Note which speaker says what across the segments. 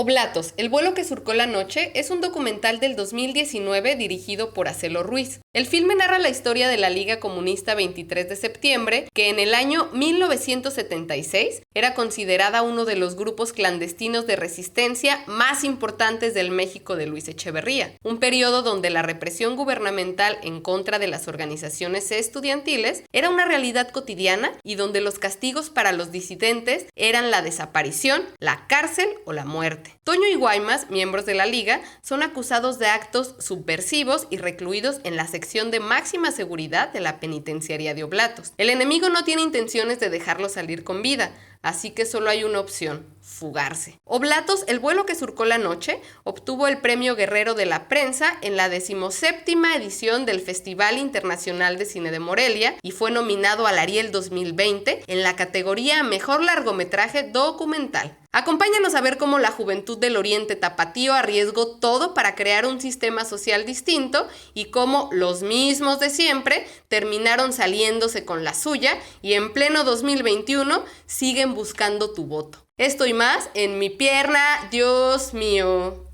Speaker 1: Oblatos, el vuelo que surcó la noche es un documental del 2019 dirigido por Acelo Ruiz. El filme narra la historia de la Liga Comunista 23 de septiembre, que en el año 1976 era considerada uno de los grupos clandestinos de resistencia más importantes del México de Luis Echeverría, un periodo donde la represión gubernamental en contra de las organizaciones estudiantiles era una realidad cotidiana y donde los castigos para los disidentes eran la desaparición, la cárcel o la muerte. Toño y Guaymas, miembros de la Liga, son acusados de actos subversivos y recluidos en la sección de máxima seguridad de la penitenciaría de Oblatos. El enemigo no tiene intenciones de dejarlo salir con vida, así que solo hay una opción: fugarse. Oblatos, el vuelo que surcó la noche, obtuvo el Premio Guerrero de la Prensa en la 17ª edición del Festival Internacional de Cine de Morelia y fue nominado al Ariel 2020 en la categoría Mejor Largometraje Documental. Acompáñanos a ver cómo la juventud del Oriente Tapatío arriesgó todo para crear un sistema social distinto y cómo los mismos de siempre terminaron saliéndose con la suya y en pleno 2021 siguen buscando tu voto. Esto y más en Mi Pierna, Dios mío.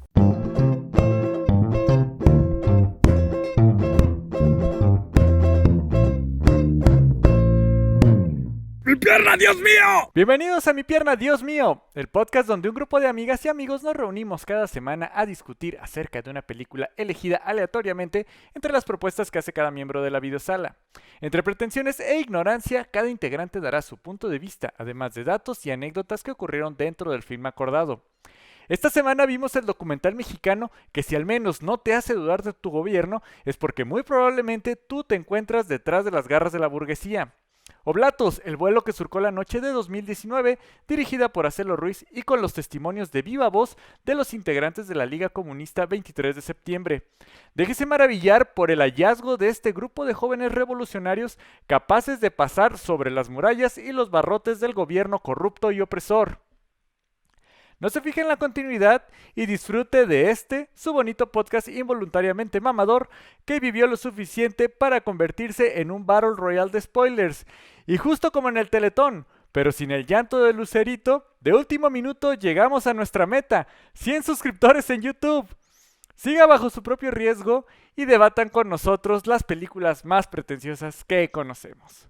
Speaker 2: ¡Mi pierna, Dios mío!
Speaker 3: Bienvenidos a Mi Pierna, Dios mío, el podcast donde un grupo de amigas y amigos nos reunimos cada semana a discutir acerca de una película elegida aleatoriamente entre las propuestas que hace cada miembro de la videosala. Entre pretensiones e ignorancia, cada integrante dará su punto de vista, además de datos y anécdotas que ocurrieron dentro del film acordado. Esta semana vimos el documental mexicano que, si al menos no te hace dudar de tu gobierno, es porque muy probablemente tú te encuentras detrás de las garras de la burguesía. Oblatos, el vuelo que surcó la noche de 2019, dirigida por Acelo Ruiz y con los testimonios de viva voz de los integrantes de la Liga Comunista 23 de septiembre. Déjese maravillar por el hallazgo de este grupo de jóvenes revolucionarios capaces de pasar sobre las murallas y los barrotes del gobierno corrupto y opresor. No se fije en la continuidad y disfrute de su bonito podcast involuntariamente mamador que vivió lo suficiente para convertirse en un Battle Royale de spoilers. Y justo como en el Teletón, pero sin el llanto de Lucerito, de último minuto llegamos a nuestra meta: 100 suscriptores en YouTube. Siga bajo su propio riesgo y debatan con nosotros las películas más pretenciosas que conocemos.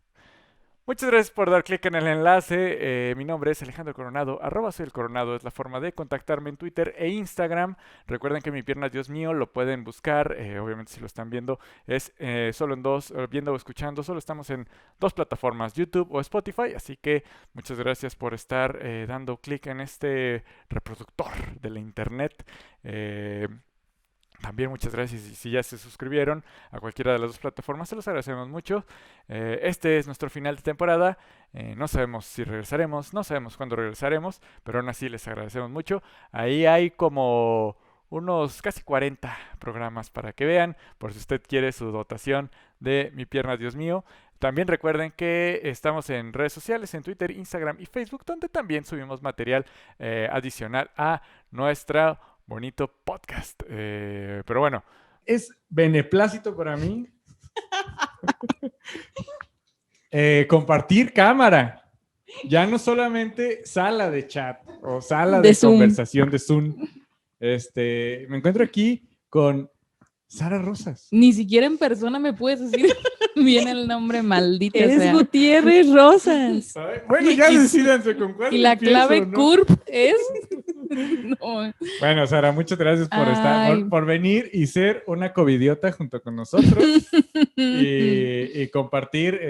Speaker 3: Muchas gracias por dar clic en el enlace. Mi nombre es Alejandro Coronado, @soyelcoronado es la forma de contactarme en Twitter e Instagram. Recuerden que Mi Pierna, Dios mío, lo pueden buscar, obviamente si lo están viendo, es solo en viendo o escuchando, solo estamos en 2 plataformas, YouTube o Spotify, así que muchas gracias por estar dando clic en este reproductor de la internet. También muchas gracias, y si ya se suscribieron a cualquiera de las 2 plataformas, se los agradecemos mucho. Este es nuestro final de temporada. No sabemos si regresaremos, no sabemos cuándo regresaremos, pero aún así les agradecemos mucho. Ahí hay como unos casi 40 programas para que vean, por si usted quiere su dotación de Mi Pierna, Dios mío. También recuerden que estamos en redes sociales, en Twitter, Instagram y Facebook, donde también subimos material adicional a nuestra bonito podcast. Pero bueno.
Speaker 2: Es beneplácito para mí compartir cámara. Ya no solamente sala de chat o sala de conversación de Zoom. Me encuentro aquí con Sara Rosas.
Speaker 4: Ni siquiera en persona me puedes decir bien el nombre, maldita
Speaker 5: es
Speaker 4: sea.
Speaker 5: Gutiérrez Rosas.
Speaker 2: Bueno, ya decídanse con cuál.
Speaker 4: Y la
Speaker 2: empiezo,
Speaker 4: clave
Speaker 2: ¿no?
Speaker 4: CURP es... No.
Speaker 2: Bueno, Sara, muchas gracias por estar, por venir y ser una covidiota junto con nosotros y compartir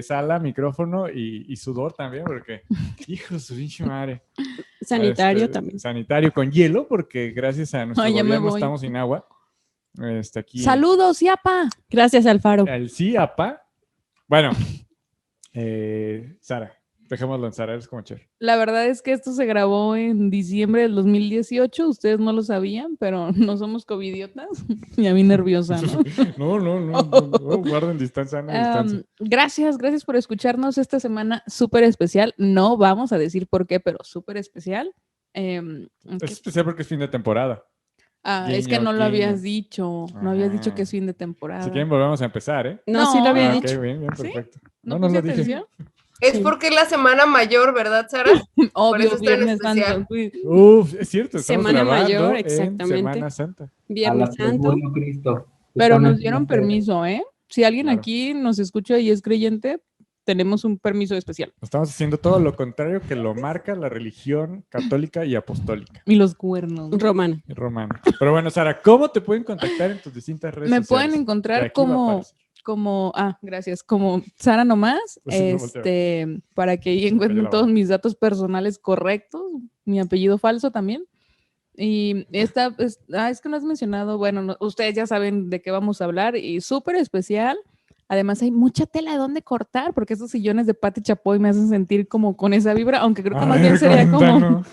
Speaker 2: sala, micrófono y sudor también, porque, hijo de su pinche madre.
Speaker 5: Sanitario también.
Speaker 2: Sanitario con hielo, porque gracias a nuestro gobierno estamos sin agua. Aquí
Speaker 4: Saludos, Ciapa.
Speaker 5: Gracias, Alfaro.
Speaker 2: el CIAPA. Bueno, Sara, dejémoslo en Sara, eres como chévere.
Speaker 4: La verdad es que esto se grabó en diciembre del 2018. Ustedes no lo sabían, pero no somos covidiotas. Y a mí nerviosa, ¿no?
Speaker 2: No, guarden distancia, distancia.
Speaker 4: Gracias por escucharnos esta semana súper especial. No vamos a decir por qué, pero súper especial.
Speaker 2: Es especial porque es fin de temporada.
Speaker 4: Es que no lo habías dicho. No habías dicho que es fin de temporada.
Speaker 2: Si quieren volvemos a empezar, ¿eh?
Speaker 5: No, sí lo había dicho.
Speaker 2: Ok, bien, perfecto.
Speaker 4: ¿No
Speaker 2: lo
Speaker 4: puse
Speaker 2: dije.
Speaker 4: atención?
Speaker 1: Es porque es la semana mayor, ¿verdad, Sara? Por
Speaker 4: Obvio,
Speaker 1: eso está en
Speaker 4: Viernes
Speaker 1: especial.
Speaker 4: Santo. Sí.
Speaker 2: Es cierto, estamos
Speaker 5: Semana
Speaker 2: grabando
Speaker 5: Mayor,
Speaker 2: en
Speaker 5: exactamente.
Speaker 2: Semana Santa.
Speaker 6: A
Speaker 5: Viernes
Speaker 6: las
Speaker 5: Santo.
Speaker 6: murió Cristo.
Speaker 4: Pero nos
Speaker 6: Justamente,
Speaker 4: dieron permiso, ¿eh? Si alguien
Speaker 2: Claro.
Speaker 4: aquí nos escucha y es creyente, tenemos un permiso especial.
Speaker 2: Estamos haciendo todo lo contrario que lo marca la religión católica y apostólica
Speaker 4: Y los cuernos.
Speaker 5: Romana.
Speaker 2: y romana. Pero bueno, Sara, ¿cómo te pueden contactar en tus distintas redes
Speaker 4: Me
Speaker 2: sociales?
Speaker 4: pueden
Speaker 2: Que
Speaker 4: encontrar
Speaker 2: aquí va a
Speaker 4: como,
Speaker 2: aparecer.
Speaker 4: gracias, como Sara nomás,
Speaker 2: Pues sí, no volteo.
Speaker 4: para que ahí
Speaker 2: Se me cayó
Speaker 4: encuentren
Speaker 2: la
Speaker 4: todos
Speaker 2: baba.
Speaker 4: mis datos personales correctos, mi apellido falso también. Y es que no has mencionado, bueno, ustedes ya saben de qué vamos a hablar y súper especial. Además hay mucha tela de dónde cortar, porque esos sillones de Pati Chapoy me hacen sentir como con esa vibra, aunque creo que más bien sería como,
Speaker 2: cuéntanos.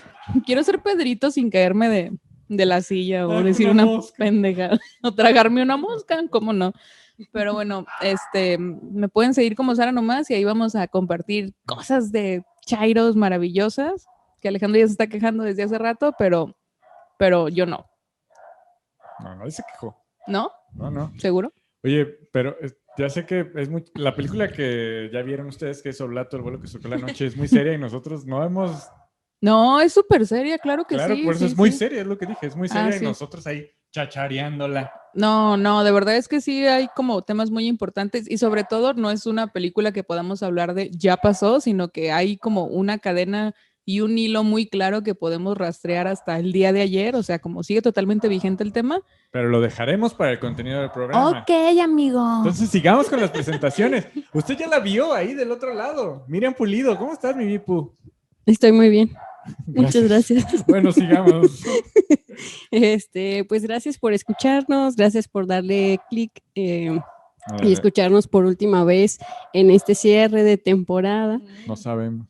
Speaker 4: quiero ser Pedrito sin caerme de la silla o
Speaker 2: Ay,
Speaker 4: decir
Speaker 2: una
Speaker 4: una
Speaker 2: mosca.
Speaker 4: pendejada o tragarme una mosca, ¿cómo no? Pero bueno, me pueden seguir como Sara nomás y ahí vamos a compartir cosas de chairos maravillosas, que Alejandro ya se está quejando desde hace rato, pero yo no.
Speaker 2: No, nadie se quejó.
Speaker 4: ¿No?
Speaker 2: No.
Speaker 4: ¿Seguro?
Speaker 2: Oye, pero ya sé que es muy... La película que ya vieron ustedes, que es Oblato, el vuelo que surcó la noche, es muy seria y nosotros no hemos...
Speaker 4: No, es súper seria, claro que
Speaker 2: Claro,
Speaker 4: sí.
Speaker 2: por eso
Speaker 4: sí,
Speaker 2: es muy
Speaker 4: sí.
Speaker 2: seria, es lo que dije, es muy
Speaker 4: Ah,
Speaker 2: seria y
Speaker 4: sí.
Speaker 2: nosotros ahí chachareándola.
Speaker 4: No, de verdad es que sí hay como temas muy importantes y sobre todo no es una película que podamos hablar de ya pasó, sino que hay como una cadena y un hilo muy claro que podemos rastrear hasta el día de ayer, o sea, como sigue totalmente vigente el tema.
Speaker 2: Pero lo dejaremos para el contenido del programa.
Speaker 4: Ok, amigo.
Speaker 2: Entonces sigamos con las presentaciones. Usted ya la vio ahí del otro lado. Miriam Pulido, ¿cómo estás, mi Vipu?
Speaker 5: Estoy muy bien. Muchas gracias.
Speaker 2: Bueno, sigamos.
Speaker 5: Pues gracias por escucharnos, gracias por darle clic y
Speaker 2: No
Speaker 5: escucharnos por última vez en este cierre de temporada.
Speaker 2: sabemos.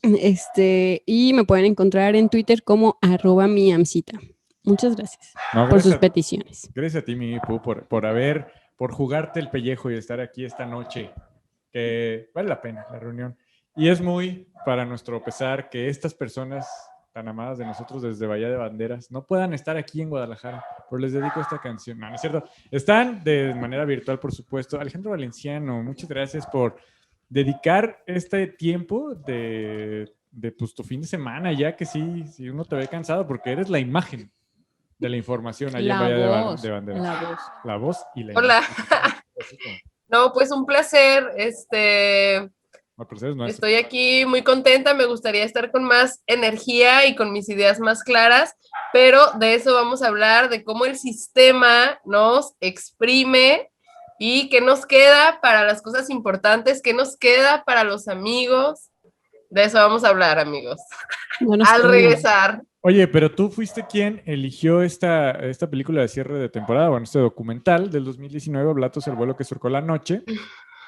Speaker 5: Y me pueden encontrar en Twitter como @miamcita. Muchas gracias
Speaker 2: No,
Speaker 5: por sus
Speaker 2: gracias,
Speaker 5: peticiones.
Speaker 2: gracias a ti, mi Vipu, por jugarte el pellejo y estar aquí esta noche. Que vale la pena la reunión. Y es muy para nuestro pesar que estas personas tan amadas de nosotros desde Bahía de Banderas no puedan estar aquí en Guadalajara, pero les dedico esta canción. No, no es cierto. Están de manera virtual, por supuesto. Alejandro Valenciano, muchas gracias por dedicar este tiempo de pues, tu fin de semana, ya que sí, uno te ve cansado, porque eres la imagen de la información allá en Bahía de Banderas. La voz y la
Speaker 1: Hola.
Speaker 2: imagen.
Speaker 1: No, pues un placer.
Speaker 2: El placer es nuestro.
Speaker 1: Estoy aquí muy contenta, me gustaría estar con más energía y con mis ideas más claras, pero de eso vamos a hablar, de cómo el sistema nos exprime y qué nos queda para las cosas importantes, qué nos queda para los amigos. De eso vamos a hablar, amigos.
Speaker 5: Bueno,
Speaker 1: Al regresar.
Speaker 2: Oye, pero tú fuiste quien eligió esta película de cierre de temporada, bueno, este documental del 2019, Oblatos, el vuelo que surcó la noche.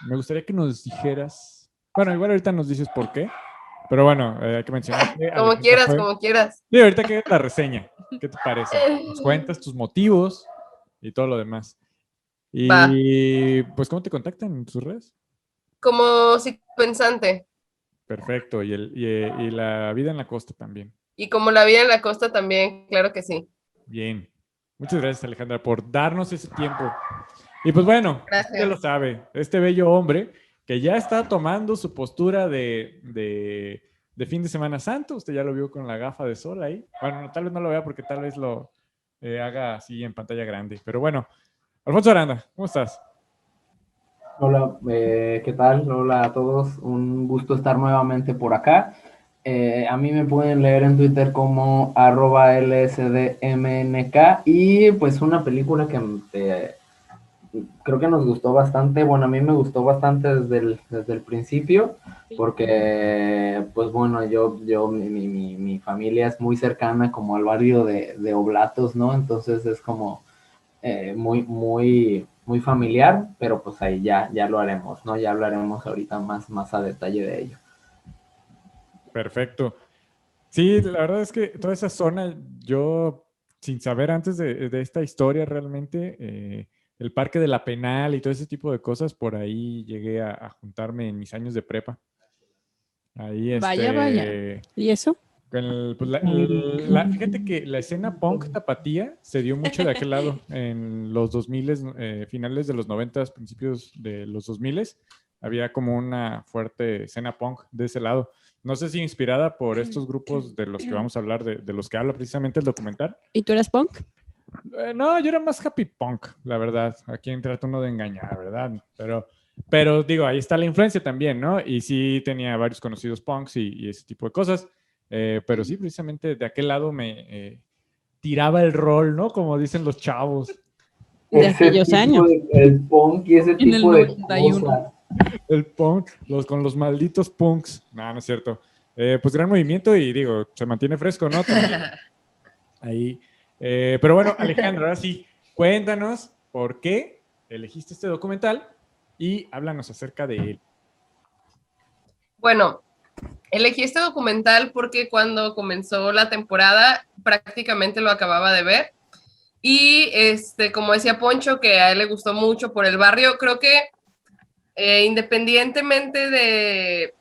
Speaker 2: Me gustaría que nos dijeras... Bueno, igual ahorita nos dices por qué, pero bueno, hay que mencionar que...
Speaker 1: Como quieras.
Speaker 2: Sí, ahorita que la reseña, ¿qué te parece? Nos cuentas tus motivos y todo lo demás. Y pues, ¿cómo te contactan en tus redes?
Speaker 1: Como psicopensante.
Speaker 2: Perfecto, y la vida en la costa también.
Speaker 1: Y como la vida en la costa también, claro que sí.
Speaker 2: Bien. Muchas gracias, Alejandra, por darnos ese tiempo. Y pues bueno,
Speaker 1: Gracias.
Speaker 2: ya lo sabe, este bello hombre que ya está tomando su postura de fin de Semana Santo. Usted ya lo vio con la gafa de sol ahí. Bueno, tal vez no lo vea porque tal vez lo haga así en pantalla grande. Pero bueno, Alfonso Aranda, ¿cómo estás?
Speaker 6: Hola, ¿qué tal? Hola a todos, un gusto estar nuevamente por acá. A mí me pueden leer en Twitter como @lsdmnk y pues una película que creo que nos gustó bastante. Bueno, a mí me gustó bastante desde el principio porque pues bueno, mi familia es muy cercana como al barrio de Oblatos, ¿no? Entonces es como muy familiar, pero pues ahí ya lo haremos, ¿no? Ya hablaremos ahorita más a detalle de ello.
Speaker 2: Perfecto. Sí, la verdad es que toda esa zona, yo, sin saber antes de esta historia realmente, el Parque de la Penal y todo ese tipo de cosas, por ahí llegué a juntarme en mis años de prepa. Ahí,
Speaker 4: Vaya.
Speaker 5: ¿Y eso?
Speaker 2: Fíjate que la escena punk tapatía se dio mucho de aquel lado en los 2000, finales de los 90, principios de los 2000. había como una fuerte escena punk de ese lado. No sé si inspirada por estos grupos de los que vamos a hablar, de los que habla precisamente el documental.
Speaker 5: ¿Y tú eras punk?
Speaker 2: No, yo era más happy punk, la verdad. Aquí trata uno de engañar, ¿verdad? Pero digo, ahí está la influencia también, ¿no? Y sí tenía varios conocidos punks y ese tipo de cosas. Pero sí, precisamente de aquel lado me tiraba el rol, ¿no? Como dicen los chavos.
Speaker 5: De aquellos años.
Speaker 6: El punk y ese
Speaker 4: En
Speaker 6: tipo
Speaker 4: el
Speaker 6: de
Speaker 4: 91.
Speaker 6: cosas.
Speaker 2: El punk, con los malditos punks. No es cierto. Pues gran movimiento y digo, se mantiene fresco, ¿no? También. Ahí. Pero bueno, Alejandro, ahora sí, cuéntanos por qué elegiste este documental y háblanos acerca de él.
Speaker 1: Bueno, elegí este documental porque cuando comenzó la temporada prácticamente lo acababa de ver. Y como decía Poncho, que a él le gustó mucho por el barrio, creo que independientemente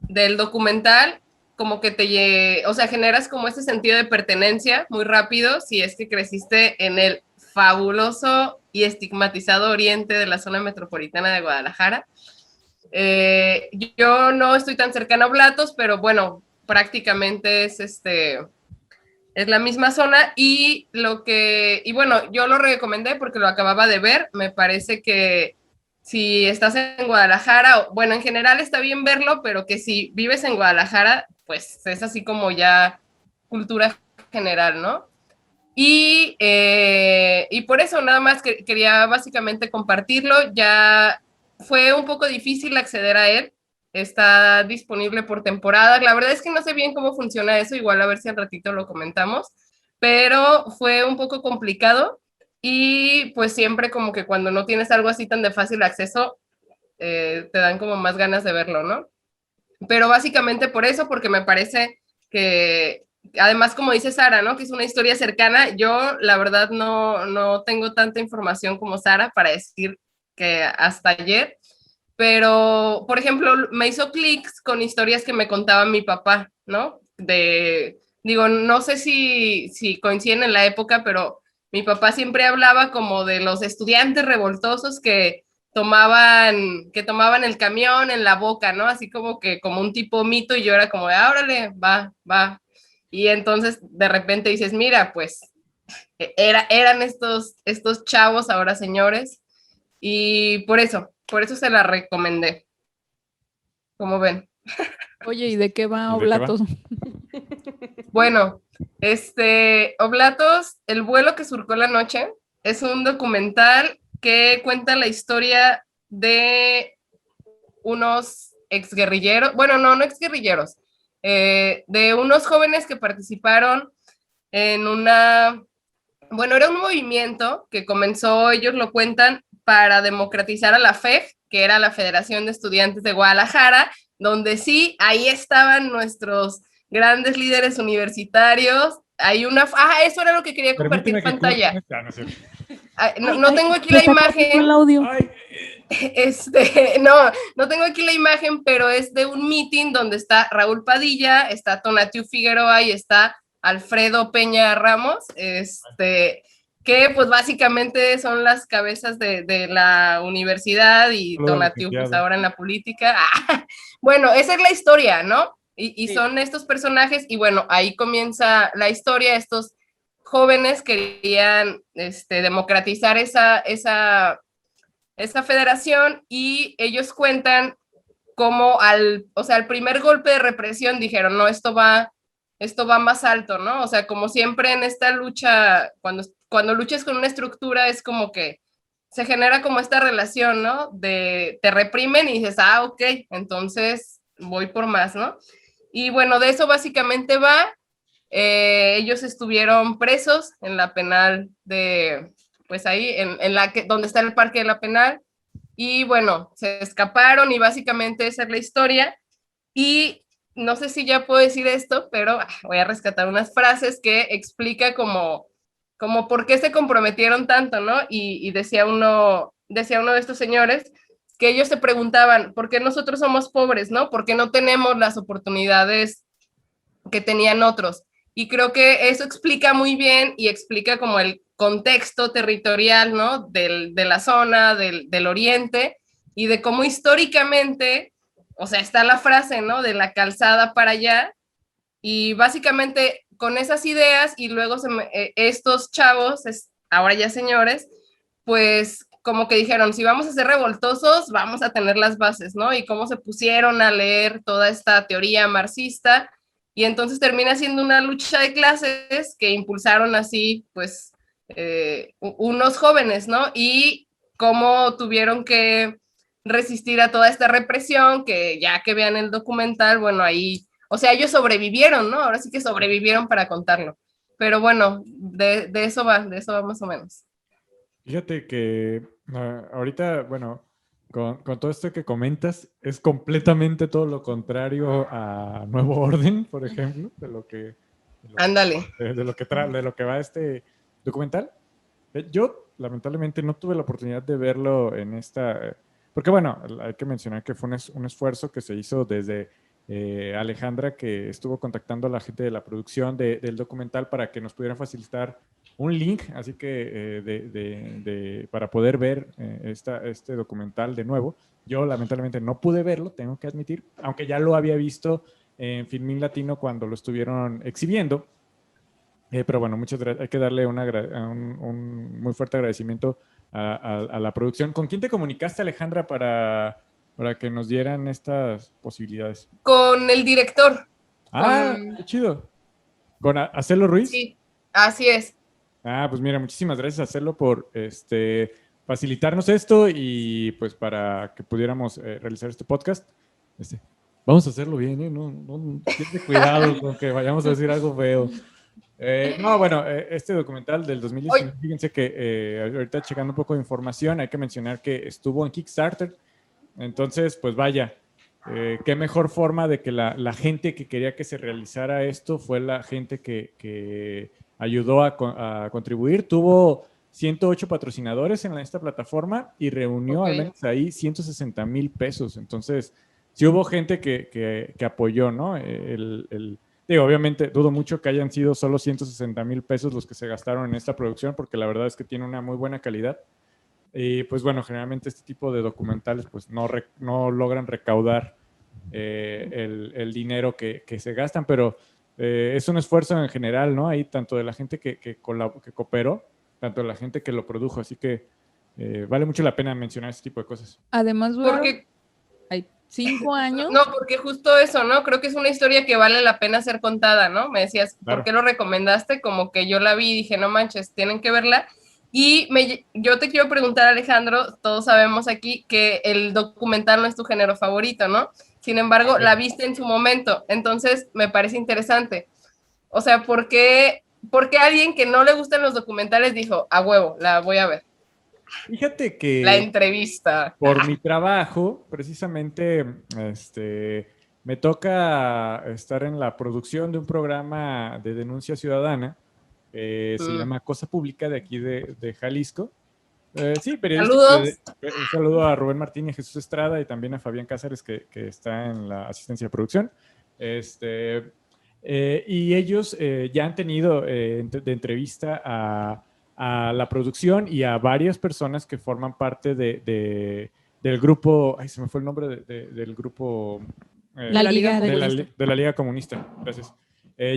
Speaker 1: del documental, como que generas como ese sentido de pertenencia muy rápido si es que creciste en el fabuloso y estigmatizado oriente de la zona metropolitana de Guadalajara. Yo no estoy tan cercana a Oblatos, pero bueno, prácticamente es la misma zona y bueno, yo lo recomendé porque lo acababa de ver. Me parece que si estás en Guadalajara, bueno, en general está bien verlo, pero que si vives en Guadalajara, pues es así como ya cultura general, ¿no? Y por eso nada más quería básicamente compartirlo. Ya fue un poco difícil acceder a él. Está disponible por temporada. La verdad es que no sé bien cómo funciona eso, igual a ver si al ratito lo comentamos, pero fue un poco complicado y pues siempre como que cuando no tienes algo así tan de fácil acceso, te dan como más ganas de verlo, ¿no? Pero básicamente por eso, porque me parece que, además como dice Sara, ¿no? Que es una historia cercana. Yo la verdad no tengo tanta información como Sara para decir que hasta ayer, pero, por ejemplo, me hizo clics con historias que me contaba mi papá, ¿no? Digo, no sé si coinciden en la época, pero mi papá siempre hablaba como de los estudiantes revoltosos que tomaban el camión en la boca, ¿no? Así como un tipo mito, y yo era como de, órale, va. Y entonces de repente dices, mira, pues eran estos chavos, ahora señores, y por eso se la recomendé. ¿Cómo ven?
Speaker 4: Oye, ¿y de qué va Oblatos?
Speaker 1: Bueno, Oblatos, el vuelo que surcó la noche, es un documental que cuenta la historia de unos exguerrilleros, bueno, no exguerrilleros, de unos jóvenes que participaron en era un movimiento que comenzó, ellos lo cuentan, para democratizar a la FEF, que era la Federación de Estudiantes de Guadalajara, donde sí, ahí estaban nuestros grandes líderes universitarios. Eso era lo que quería compartir en pantalla. No tengo aquí la imagen. No tengo aquí la imagen, pero es de un meeting donde está Raúl Padilla, está Tonatiu Figueroa y está Alfredo Peña Ramos, que pues básicamente son las cabezas de la universidad, y Tonatiu pues ahora en la política. Bueno, esa es la historia, ¿no? Y sí, son estos personajes, y bueno, ahí comienza la historia. Estos jóvenes querían democratizar esa federación, y ellos cuentan cómo al primer golpe de represión dijeron, no, esto va más alto, ¿no? O sea, como siempre en esta lucha, cuando luchas con una estructura, es como que se genera como esta relación, ¿no? Te reprimen y dices, ok, entonces voy por más, ¿no? Y bueno, de eso básicamente va. Ellos estuvieron presos en la penal pues ahí, donde está el Parque de la Penal, y bueno, se escaparon, y básicamente esa es la historia. Y no sé si ya puedo decir esto, pero voy a rescatar unas frases que explica como por qué se comprometieron tanto, ¿no? Y decía uno de estos señores que ellos se preguntaban, ¿por qué nosotros somos pobres, no? ¿Por qué no tenemos las oportunidades que tenían otros? Y creo que eso explica muy bien, y explica como el contexto territorial, ¿no? De la zona, del oriente, y de cómo históricamente, o sea, está la frase, ¿no? De la calzada para allá, y básicamente con esas ideas y luego estos chavos, ahora ya señores, pues como que dijeron, si vamos a ser revoltosos, vamos a tener las bases, ¿no? Y cómo se pusieron a leer toda esta teoría marxista, y entonces termina siendo una lucha de clases que impulsaron así, pues, unos jóvenes, ¿no? Y cómo tuvieron que resistir a toda esta represión, que ya que vean el documental, bueno, ahí, o sea, ellos sobrevivieron, ¿no? Ahora sí que sobrevivieron para contarlo. Pero bueno, de eso va más o menos.
Speaker 2: Fíjate que ahorita, bueno, con todo esto que comentas, es completamente todo lo contrario a Nuevo Orden, por ejemplo,
Speaker 1: Ándale.
Speaker 2: de lo que va este documental. Yo, lamentablemente, no tuve la oportunidad de verlo en esta... porque, bueno, hay que mencionar que fue un esfuerzo que se hizo desde Alejandra, que estuvo contactando a la gente de la producción del documental para que nos pudieran facilitar un link, así que para poder ver este documental de nuevo. Yo, lamentablemente, no pude verlo, tengo que admitir, aunque ya lo había visto en Filmín Latino cuando lo estuvieron exhibiendo. Pero bueno, muchas gracias. Hay que darle un muy fuerte agradecimiento a la producción. ¿Con quién te comunicaste, Alejandra, para que nos dieran estas posibilidades?
Speaker 1: Con el director.
Speaker 2: Qué chido. ¿Con Acelo Ruiz?
Speaker 1: Sí, así es.
Speaker 2: Pues mira, muchísimas gracias, Acelo, por facilitarnos esto y pues para que pudiéramos realizar este podcast. Vamos a hacerlo bien, ¿eh? No, ten cuidado con que vayamos a decir algo feo. Bueno, este documental del 2019, fíjense que ahorita checando un poco de información, hay que mencionar que estuvo en Kickstarter. Entonces, pues vaya, qué mejor forma de que la gente que quería que se realizara esto fue la gente que ayudó a contribuir. Tuvo 108 patrocinadores en esta plataforma y reunió al menos ahí 160,000 pesos. Entonces, sí hubo gente que apoyó, ¿no? Digo, obviamente dudo mucho que hayan sido solo 160,000 pesos los que se gastaron en esta producción, porque la verdad es que tiene una muy buena calidad. Y pues bueno, generalmente este tipo de documentales pues no logran recaudar el dinero que se gastan, pero es un esfuerzo en general, ¿no? Ahí tanto de la gente que cooperó, tanto de la gente que lo produjo, así que vale mucho la pena mencionar este tipo de cosas.
Speaker 4: Además, hay 5 años.
Speaker 1: No, porque justo eso, ¿no? Creo que es una historia que vale la pena ser contada, ¿no? Me decías, claro. ¿Por qué lo recomendaste? Como que yo la vi y dije, no manches, tienen que verla. Y yo te quiero preguntar, Alejandro, todos sabemos aquí que el documental no es tu género favorito, ¿no? Sin embargo, la viste en su momento, entonces me parece interesante. O sea, ¿por qué alguien que no le gustan los documentales dijo, a huevo, la voy a ver?
Speaker 2: Fíjate que...
Speaker 1: La entrevista.
Speaker 2: Por mi trabajo, precisamente, me toca estar en la producción de un programa de denuncia ciudadana. Se llama Cosa Pública, de aquí de Jalisco. Sí, periodístico.
Speaker 1: Saludos.
Speaker 2: Un saludo a Rubén Martínez, Jesús Estrada y también a Fabián Cáceres, que está en la asistencia de producción. Y ellos ya han tenido de entrevista a la producción y a varias personas que forman parte del grupo, se me fue el nombre del grupo.
Speaker 5: La Liga
Speaker 2: de la Liga Comunista, gracias.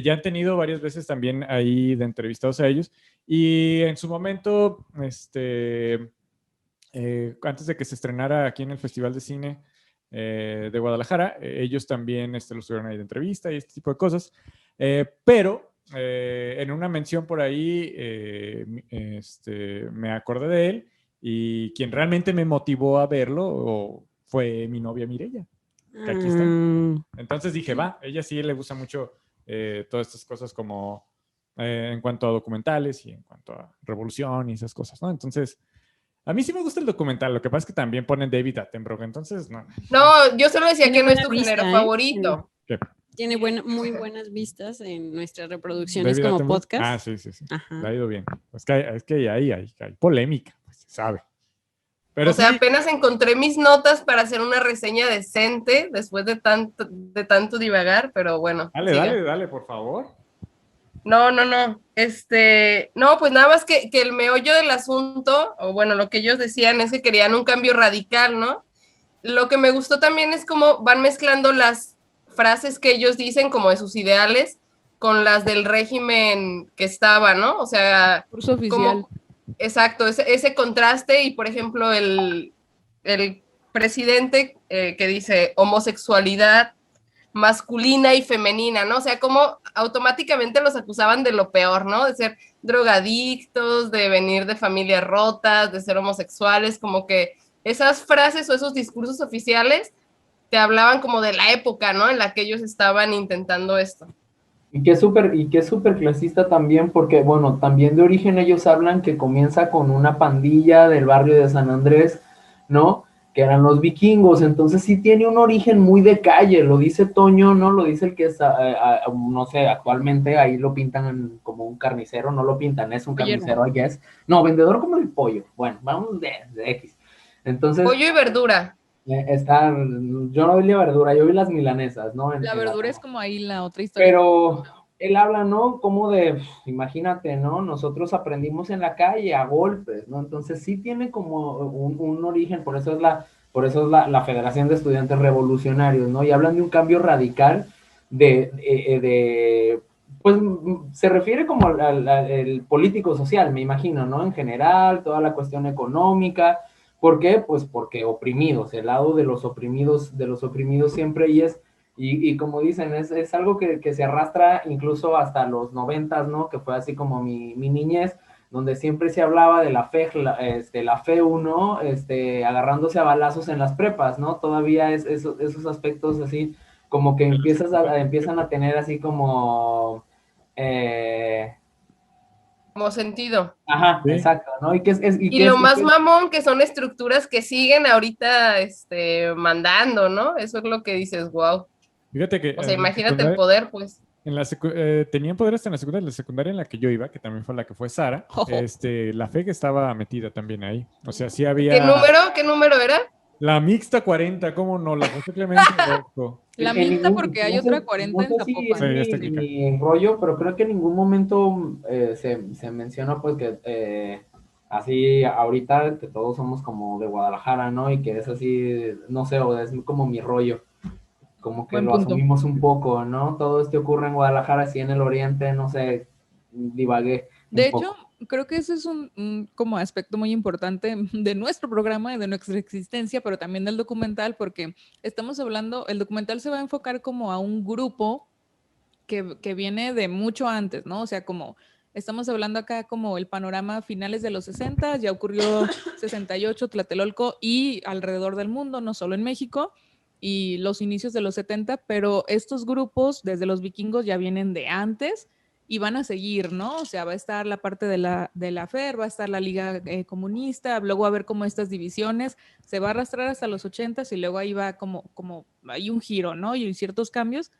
Speaker 2: Ya han tenido varias veces también ahí de entrevistados a ellos y en su momento, antes de que se estrenara aquí en el Festival de Cine de Guadalajara, ellos también lo estuvieron ahí de entrevista y este tipo de cosas, pero en una mención por ahí me acordé de él y quien realmente me motivó a verlo fue mi novia Mireya, que aquí está. Entonces dije, ella sí le gusta mucho todas estas cosas como en cuanto a documentales y en cuanto a revolución y esas cosas, ¿no? Entonces, a mí sí me gusta el documental, lo que pasa es que también ponen David Attenborough, entonces no.
Speaker 1: No, yo solo decía que no es tu género favorito.
Speaker 2: ¿Qué?
Speaker 5: Tiene muy buenas vistas en nuestras reproducciones David como Attenborough? Podcast.
Speaker 2: Sí. Le ha ido bien. Es que ahí hay polémica, pues se sabe. Pero
Speaker 1: sea, apenas encontré mis notas para hacer una reseña decente después de tanto divagar, pero bueno.
Speaker 2: Dale, por favor.
Speaker 1: No. No, pues nada más que el meollo del asunto, o bueno, lo que ellos decían es que querían un cambio radical, ¿no? lo que me gustó también es cómo van mezclando las frases que ellos dicen como de sus ideales con las del régimen que estaba, ¿no? O sea,
Speaker 4: Curso oficial.
Speaker 1: como, exacto, ese contraste y, por ejemplo, el presidente que dice homosexualidad masculina y femenina, ¿no? O sea, como automáticamente los acusaban de lo peor, ¿no? De ser drogadictos, de venir de familias rotas, de ser homosexuales, como que esas frases o esos discursos oficiales te hablaban como de la época, ¿no? En la que ellos estaban intentando esto.
Speaker 6: Y que es súper clasista también, porque, bueno, también de origen ellos hablan que comienza con una pandilla del barrio de San Andrés, ¿no? Que eran los vikingos, entonces sí tiene un origen muy de calle, lo dice Toño, ¿no? Lo dice el que está, no sé, actualmente ahí lo pintan como un carnicero, no lo pintan, es un carnicero, I guess. No, vendedor como el pollo, bueno, vamos de X. Entonces...
Speaker 1: Pollo y verdura.
Speaker 6: Yo no vi la verdura, yo vi las milanesas, ¿no?
Speaker 4: La verdura es como ahí la otra historia.
Speaker 6: Pero él habla, ¿no? Como de, imagínate, ¿no? Nosotros aprendimos en la calle a golpes, ¿no? Entonces sí tiene como un origen, por eso es la Federación de Estudiantes Revolucionarios, ¿no? Y hablan de un cambio radical pues se refiere como al político social, me imagino, ¿no? En general, toda la cuestión económica. ¿Por qué? Pues porque oprimidos, el lado de los oprimidos siempre, y como dicen, es algo que se arrastra incluso hasta los 90s, ¿no? Que fue así como mi niñez, donde siempre se hablaba de la FEU, ¿no? Agarrándose a balazos en las prepas, ¿no? Todavía esos aspectos así, como que empiezan a tener así como...
Speaker 1: como sentido.
Speaker 6: Ajá, sí. Exacto, ¿no?
Speaker 1: Y lo más mamón que son estructuras que siguen ahorita mandando, ¿no? Eso es lo que dices, wow.
Speaker 2: Fíjate que...
Speaker 1: O sea, imagínate el poder, pues.
Speaker 2: Tenían poder hasta en la secundaria en la que yo iba, que también fue la que fue Sara. La FEG estaba metida también ahí. O sea, sí había...
Speaker 1: ¿Qué número era?
Speaker 2: La mixta 40, ¿cómo no? La José Clemente Orozco.
Speaker 4: La mixta porque hay otra 40 en Zapopan.
Speaker 6: Sí, mi rollo, pero creo que en ningún momento se menciona pues que así ahorita que todos somos como de Guadalajara, ¿no? Y que es así, no sé, o es como mi rollo. Como que lo asumimos un poco, ¿no? Todo esto ocurre en Guadalajara, así en el oriente, no sé, divagué.
Speaker 4: De hecho, creo que ese es un como aspecto muy importante de nuestro programa y de nuestra existencia, pero también del documental, porque estamos hablando, el documental se va a enfocar como a un grupo que viene de mucho antes, ¿no? O sea, como estamos hablando acá como el panorama finales de los 60, ya ocurrió 68, Tlatelolco y alrededor del mundo, no solo en México, y los inicios de los 70, pero estos grupos desde los vikingos ya vienen de antes y van a seguir, ¿no? O sea, va a estar la parte de la FER, va a estar la Liga Comunista, luego va a haber como estas divisiones, se va a arrastrar hasta los 80s y luego ahí va como hay un giro, ¿no? Y ciertos cambios,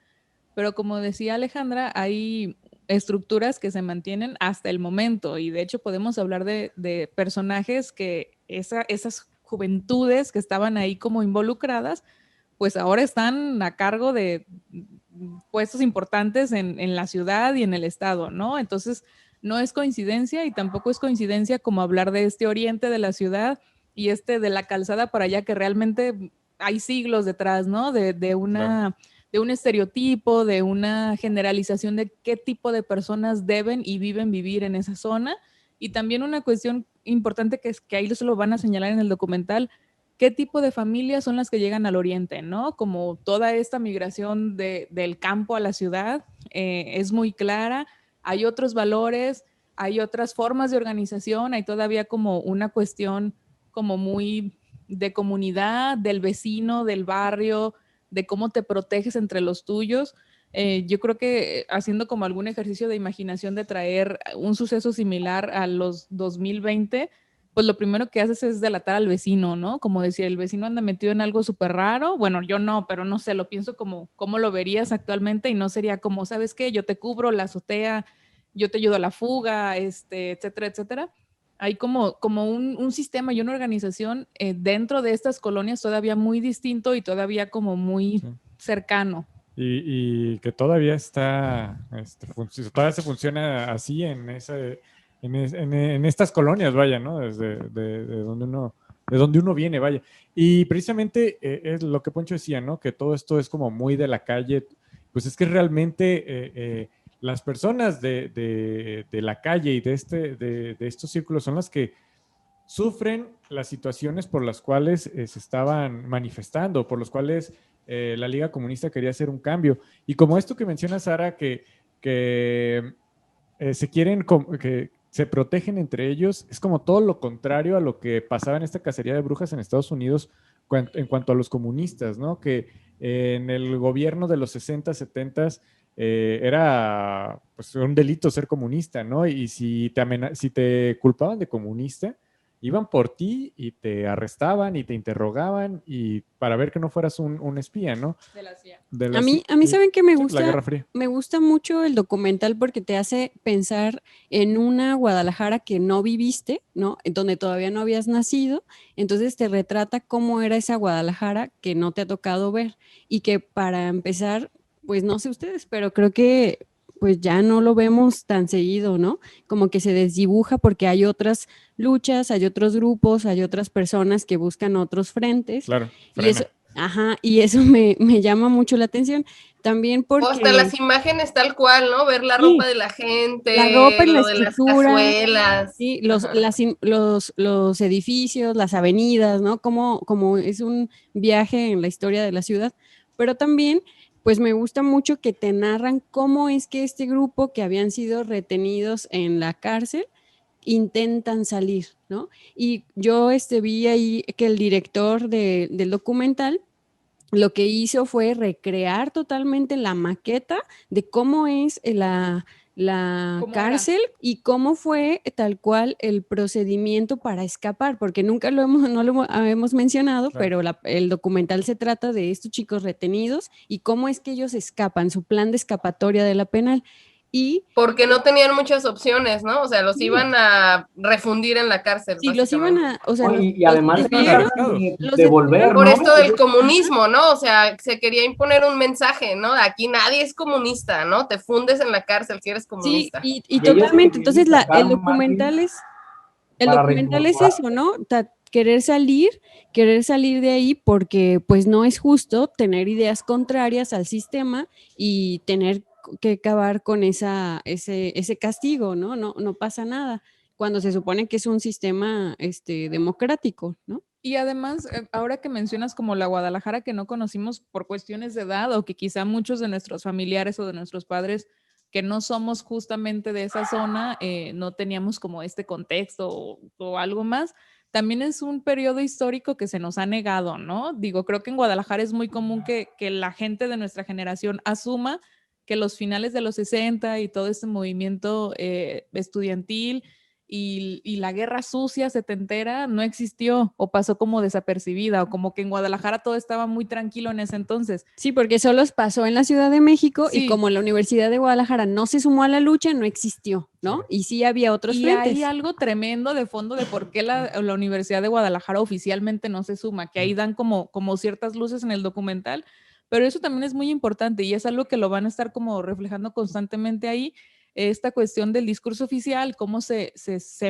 Speaker 4: pero como decía Alejandra, hay estructuras que se mantienen hasta el momento y de hecho podemos hablar de personajes que esas juventudes que estaban ahí como involucradas, pues ahora están a cargo de puestos importantes en la ciudad y en el estado, ¿no? Entonces, no es coincidencia y tampoco es coincidencia como hablar de este oriente de la ciudad y de la calzada para allá, que realmente hay siglos detrás, ¿no? De un estereotipo, de una generalización de qué tipo de personas deben y viven vivir en esa zona. Y también una cuestión importante que es que ahí se lo van a señalar en el documental, qué tipo de familias son las que llegan al oriente, ¿no? Como toda esta migración del campo a la ciudad es muy clara, hay otros valores, hay otras formas de organización, hay todavía como una cuestión como muy de comunidad, del vecino, del barrio, de cómo te proteges entre los tuyos. Yo creo que haciendo como algún ejercicio de imaginación de traer un suceso similar a los 2020, pues lo primero que haces es delatar al vecino, ¿no? Como decir, el vecino anda metido en algo súper raro. Bueno, yo no, pero no sé, lo pienso como cómo lo verías actualmente y no sería como, ¿sabes qué? Yo te cubro la azotea, yo te ayudo a la fuga, etcétera, etcétera. Hay como un sistema y una organización dentro de estas colonias todavía muy distinto y todavía como muy cercano.
Speaker 2: Y que todavía está, todavía se funciona así en estas colonias, vaya, ¿no? Desde de donde uno donde uno viene, vaya. Y precisamente es lo que Poncho decía, ¿no? Que todo esto es como muy de la calle. Pues es que realmente las personas de la calle y de estos círculos son las que sufren las situaciones por las cuales se estaban manifestando, por los cuales la Liga Comunista quería hacer un cambio. Y como esto que menciona Sara, que se quieren, que se protegen entre ellos, es como todo lo contrario a lo que pasaba en esta cacería de brujas en Estados Unidos en cuanto a los comunistas, ¿no? Que en el gobierno de los 60, 70 era pues, un delito ser comunista, ¿no? Y si si te culpaban de comunista, iban por ti y te arrestaban y te interrogaban y para ver que no fueras un espía, ¿no?
Speaker 4: De la CIA.
Speaker 5: A mí saben que me
Speaker 2: la
Speaker 5: gusta,
Speaker 2: Guerra Fría.
Speaker 5: me gusta mucho el documental porque te hace pensar en una Guadalajara que no viviste, ¿no? En donde todavía no habías nacido, entonces te retrata cómo era esa Guadalajara que no te ha tocado ver y que para empezar, pues no sé ustedes, pero creo que pues ya no lo vemos tan seguido, ¿no? Como que se desdibuja porque hay otras luchas, hay otros grupos, hay otras personas que buscan otros frentes.
Speaker 2: Claro,
Speaker 5: Y eso, ajá, y eso me llama mucho la atención. También porque...
Speaker 1: O hasta las imágenes tal cual, ¿no? Ver la
Speaker 5: Sí,
Speaker 1: ropa de la gente,
Speaker 5: la ropa y la
Speaker 1: lo de las
Speaker 5: escritura,
Speaker 1: cazuelas.
Speaker 5: sí,
Speaker 1: Ajá.
Speaker 5: los edificios, las avenidas, ¿no? Como es un viaje en la historia de la ciudad. Pero también, pues me gusta mucho que te narran cómo es que este grupo que habían sido retenidos en la cárcel intentan salir, ¿no? Y yo vi ahí que el director del documental lo que hizo fue recrear totalmente la maqueta de cómo es la
Speaker 4: ¿Cómo
Speaker 5: cárcel y cómo fue tal cual el procedimiento para escapar, porque nunca no lo habíamos mencionado,
Speaker 2: Claro.
Speaker 5: pero el documental se trata de estos chicos retenidos y cómo es que ellos escapan, su plan de escapatoria de la penal. Y
Speaker 1: Porque no tenían muchas opciones, ¿no? O sea, los iban a refundir en la cárcel,
Speaker 5: si los iban
Speaker 1: básicamente.
Speaker 5: a, o sea,
Speaker 6: Y además
Speaker 5: detuvieron,
Speaker 6: de
Speaker 5: los
Speaker 6: volver,
Speaker 5: detuvieron
Speaker 1: Por
Speaker 6: ¿no?
Speaker 1: esto del comunismo, ¿no? O sea, se quería imponer un mensaje, ¿no? Aquí nadie es comunista, ¿no? Te fundes en la cárcel si eres
Speaker 5: Sí,
Speaker 1: comunista.
Speaker 5: y
Speaker 6: ellos
Speaker 5: totalmente.
Speaker 6: querían
Speaker 5: Entonces
Speaker 6: sacar
Speaker 5: el documental
Speaker 6: margen
Speaker 5: es, el
Speaker 6: para
Speaker 5: documental es
Speaker 6: reincorporar.
Speaker 5: eso, ¿no? Querer salir de ahí porque pues no es justo tener ideas contrarias al sistema y tener que acabar con ese castigo, ¿no? No pasa nada cuando se supone que es un sistema democrático, ¿no?
Speaker 4: Y además, ahora que mencionas como la Guadalajara que no conocimos por cuestiones de edad o que quizá muchos de nuestros familiares o de nuestros padres que no somos justamente de esa zona, no teníamos como este contexto o algo más, también es un periodo histórico que se nos ha negado, ¿no? Digo, creo que en Guadalajara es muy común que la gente de nuestra generación asuma que los finales de los 60 y todo este movimiento estudiantil y la guerra sucia setentera no existió o pasó como desapercibida o como que en Guadalajara todo estaba muy tranquilo en ese entonces.
Speaker 5: Sí, porque solo pasó en la Ciudad de México y
Speaker 4: Sí.
Speaker 5: como la Universidad de Guadalajara no se sumó a la lucha, no existió, ¿no?
Speaker 2: Claro.
Speaker 5: Y sí había otros
Speaker 4: Y
Speaker 5: frentes.
Speaker 4: hay algo tremendo de fondo de por qué la Universidad de Guadalajara oficialmente no se suma, que ahí dan como ciertas luces en el documental, pero eso también es muy importante y es algo que lo van a estar como reflejando constantemente ahí, esta cuestión del discurso oficial, cómo se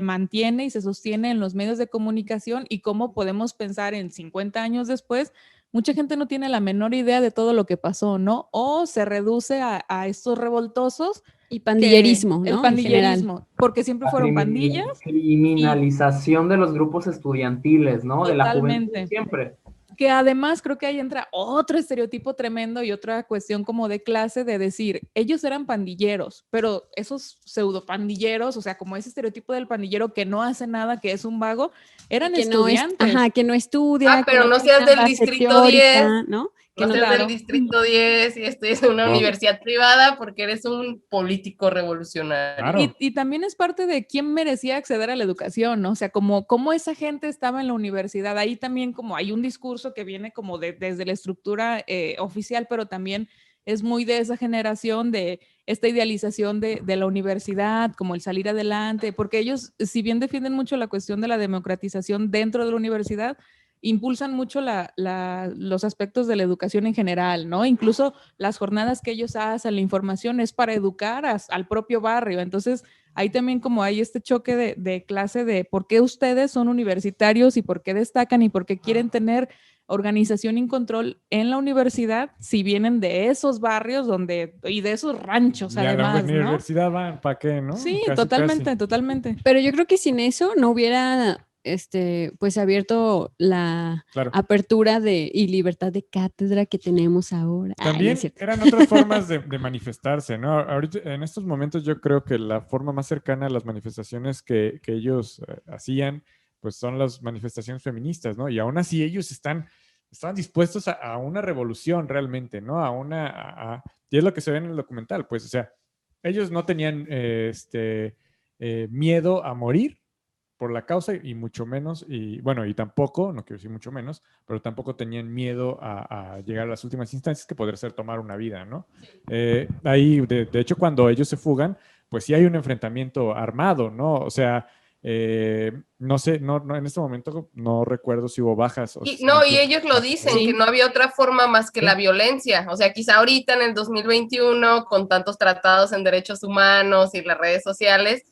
Speaker 4: mantiene y se sostiene en los medios de comunicación y cómo podemos pensar en 50 años después. Mucha gente no tiene la menor idea de todo lo que pasó, ¿no? O se reduce a estos revoltosos.
Speaker 5: Y pandillerismo,
Speaker 4: El
Speaker 5: ¿no?
Speaker 4: pandillerismo, porque siempre
Speaker 6: La
Speaker 4: fueron pandillas.
Speaker 6: criminalización de los grupos estudiantiles, ¿no? De la juventud
Speaker 4: Totalmente.
Speaker 6: siempre.
Speaker 4: Que además creo que ahí entra otro estereotipo tremendo y otra cuestión como de clase de decir, ellos eran pandilleros, pero esos pseudo pandilleros, o sea, como ese estereotipo del pandillero que no hace nada, que es un vago, eran estudiantes.
Speaker 5: Que no estudia.
Speaker 1: Pero
Speaker 5: que
Speaker 1: no
Speaker 5: tiene
Speaker 1: seas
Speaker 5: una
Speaker 1: del
Speaker 5: base
Speaker 1: distrito
Speaker 5: teórica,
Speaker 1: 10,
Speaker 5: ¿no?
Speaker 1: no seas del distrito 10 y estés en una universidad privada porque eres un político revolucionario.
Speaker 2: Claro.
Speaker 4: Y también es parte de quién merecía acceder a la educación, ¿no? O sea, como esa gente estaba en la universidad. Ahí también como hay un discurso que viene como desde la estructura oficial, pero también es muy de esa generación, de esta idealización de la universidad, como el salir adelante, porque ellos, si bien defienden mucho la cuestión de la democratización dentro de la universidad, impulsan mucho los aspectos de la educación en general, ¿no? Incluso las jornadas que ellos hacen, la información es para educar al propio barrio. Entonces, ahí también como hay este choque de clase de por qué ustedes son universitarios y por qué destacan y por qué quieren tener organización y control en la universidad si vienen de esos barrios y de esos ranchos
Speaker 2: Y a la
Speaker 4: además, ¿no?
Speaker 2: universidad van, ¿para qué, no?
Speaker 4: Sí,
Speaker 2: Casi,
Speaker 4: totalmente,
Speaker 2: casi.
Speaker 4: totalmente.
Speaker 5: Pero yo creo que sin eso no hubiera pues abierto la
Speaker 2: Claro.
Speaker 5: apertura y libertad de cátedra que tenemos ahora. Ay, no
Speaker 2: También
Speaker 5: es cierto.
Speaker 2: eran otras formas de manifestarse, ¿no? Ahorita, en estos momentos yo creo que la forma más cercana a las manifestaciones que ellos hacían, pues son las manifestaciones feministas, ¿no? Y aún así ellos estaban dispuestos a una revolución realmente, ¿no? Y es lo que se ve en el documental, pues, o sea, ellos no tenían miedo a morir por la causa y mucho menos, y bueno, y tampoco, no quiero decir mucho menos, pero tampoco tenían miedo a llegar a las últimas instancias que podría ser tomar una vida, ¿no? Ahí, de hecho, cuando ellos se fugan, pues sí hay un enfrentamiento armado, ¿no? O sea, no sé, no, en este momento no recuerdo si hubo bajas.
Speaker 1: Y ellos lo dicen,
Speaker 5: Sí.
Speaker 1: que no había otra forma más que
Speaker 2: Sí.
Speaker 1: la violencia. O sea, quizá ahorita en el 2021, con tantos tratados en derechos humanos y las redes sociales,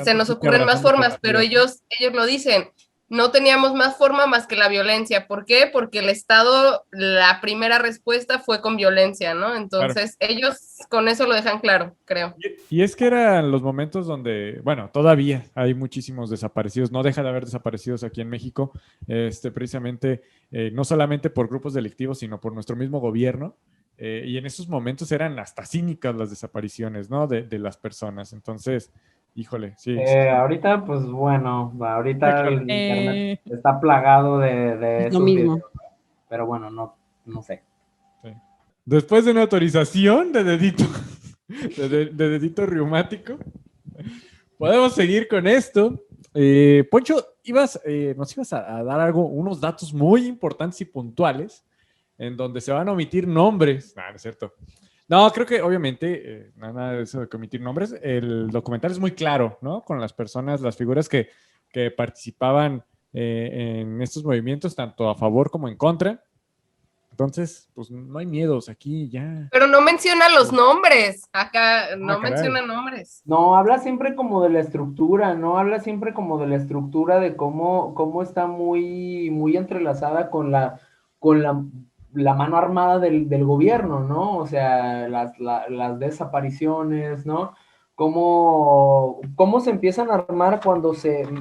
Speaker 1: se nos ocurren más formas, pero ellos lo dicen, no teníamos más forma más que la violencia. ¿Por qué? Porque el Estado, la primera respuesta fue con violencia, ¿no? Entonces, ellos con eso lo dejan claro, creo.
Speaker 2: Y es que eran los momentos donde, bueno, todavía hay muchísimos desaparecidos, no deja de haber desaparecidos aquí en México, precisamente, no solamente por grupos delictivos, sino por nuestro mismo gobierno. Y en esos momentos eran hasta cínicas las desapariciones, ¿no? De las personas. Entonces, híjole, sí.
Speaker 6: Ahorita, pues bueno, ahorita
Speaker 2: claro.
Speaker 6: el internet está plagado de
Speaker 5: Es lo
Speaker 6: esos
Speaker 5: mismo.
Speaker 6: videos, pero bueno, no sé.
Speaker 2: Sí. Después de una autorización de dedito, de dedito reumático, podemos seguir con esto. Poncho, nos ibas a dar unos datos muy importantes y puntuales en donde se van a omitir nombres. No es cierto. No, creo que obviamente, nada de eso de omitir nombres, el documental es muy claro, ¿no? Con las personas, las figuras que participaban en estos movimientos, tanto a favor como en contra. Entonces, pues no hay miedos aquí ya.
Speaker 1: Pero no menciona los nombres, acá no
Speaker 2: caray.
Speaker 1: menciona nombres.
Speaker 6: No, habla siempre como de la estructura, ¿no? Habla siempre como de la estructura de cómo está muy, muy entrelazada con la mano armada del gobierno, ¿no? O sea, las desapariciones, ¿no? Cómo se empiezan a armar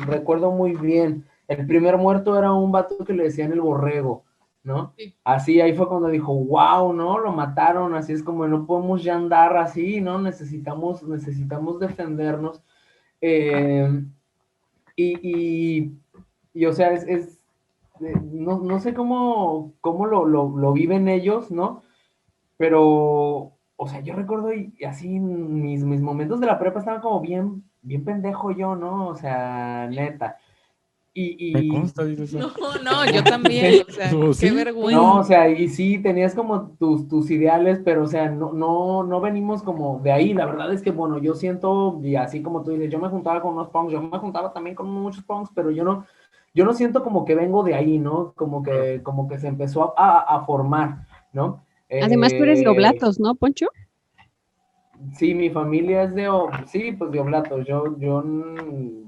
Speaker 6: recuerdo muy bien, el primer muerto era un vato que le decían el borrego, ¿no?
Speaker 1: Sí.
Speaker 6: Así, ahí fue cuando dijo, wow, ¿no? Lo mataron, así es como no podemos ya andar así, ¿no? Necesitamos defendernos. Y o sea, no sé cómo lo viven ellos, ¿no? Pero, o sea, yo recuerdo y así mis momentos de la prepa estaban como bien pendejo yo, ¿no? O sea, neta.
Speaker 2: Me consta, dices eso.
Speaker 4: No, yo también, o sea,
Speaker 2: ¿Sí?
Speaker 4: qué vergüenza.
Speaker 6: No, o sea, y sí, tenías como tus ideales, pero o sea, no venimos como de ahí. La verdad es que, bueno, yo siento, y así como tú dices, yo me juntaba con unos punks, yo me juntaba también con muchos punks, pero yo no siento como que vengo de ahí, ¿no? Como que se empezó a formar, ¿no?
Speaker 5: Además, tú eres de Oblatos, ¿no, Poncho?
Speaker 6: Sí, mi familia es pues de Oblatos. Yo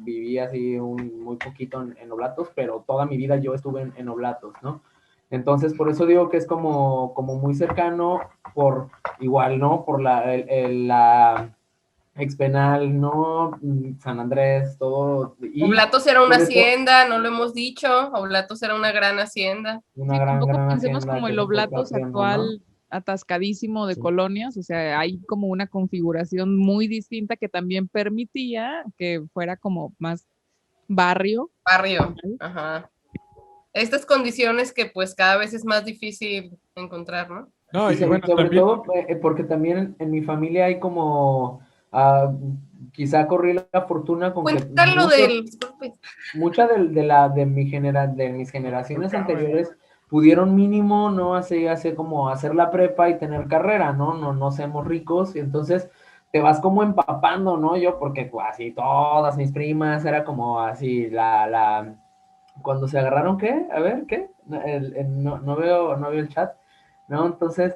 Speaker 6: viví así muy poquito en Oblatos, pero toda mi vida yo estuve en Oblatos, ¿no? Entonces, por eso digo que es como muy cercano, por igual, ¿no? Por la expenal, ¿no? San Andrés, todo.
Speaker 1: Oblatos era una hacienda, no lo hemos dicho. Oblatos era una gran hacienda.
Speaker 6: Una
Speaker 4: Sí,
Speaker 6: gran
Speaker 4: tampoco pensemos
Speaker 6: hacienda
Speaker 4: como
Speaker 6: que
Speaker 4: el
Speaker 6: se fue
Speaker 4: Oblatos
Speaker 6: perdiendo,
Speaker 4: actual atascadísimo de colonias, o sea, hay como una configuración muy distinta que también permitía que fuera como más barrio.
Speaker 1: Barrio, ajá. Estas condiciones que pues cada vez es más difícil encontrar, ¿no?
Speaker 2: No,
Speaker 6: Y sobre
Speaker 2: también...
Speaker 6: todo porque también en mi familia hay como, quizá corrí la fortuna con
Speaker 1: Cuéntalo
Speaker 6: mucha de mis generaciones anteriores pudieron mínimo, ¿no? Hace como hacer la prepa y tener carrera, ¿no? No seamos ricos, y entonces te vas como empapando, ¿no? Yo, porque pues, así todas mis primas, era como así, cuando se agarraron, ¿qué? A ver, ¿qué? No veo el chat, ¿no? Entonces,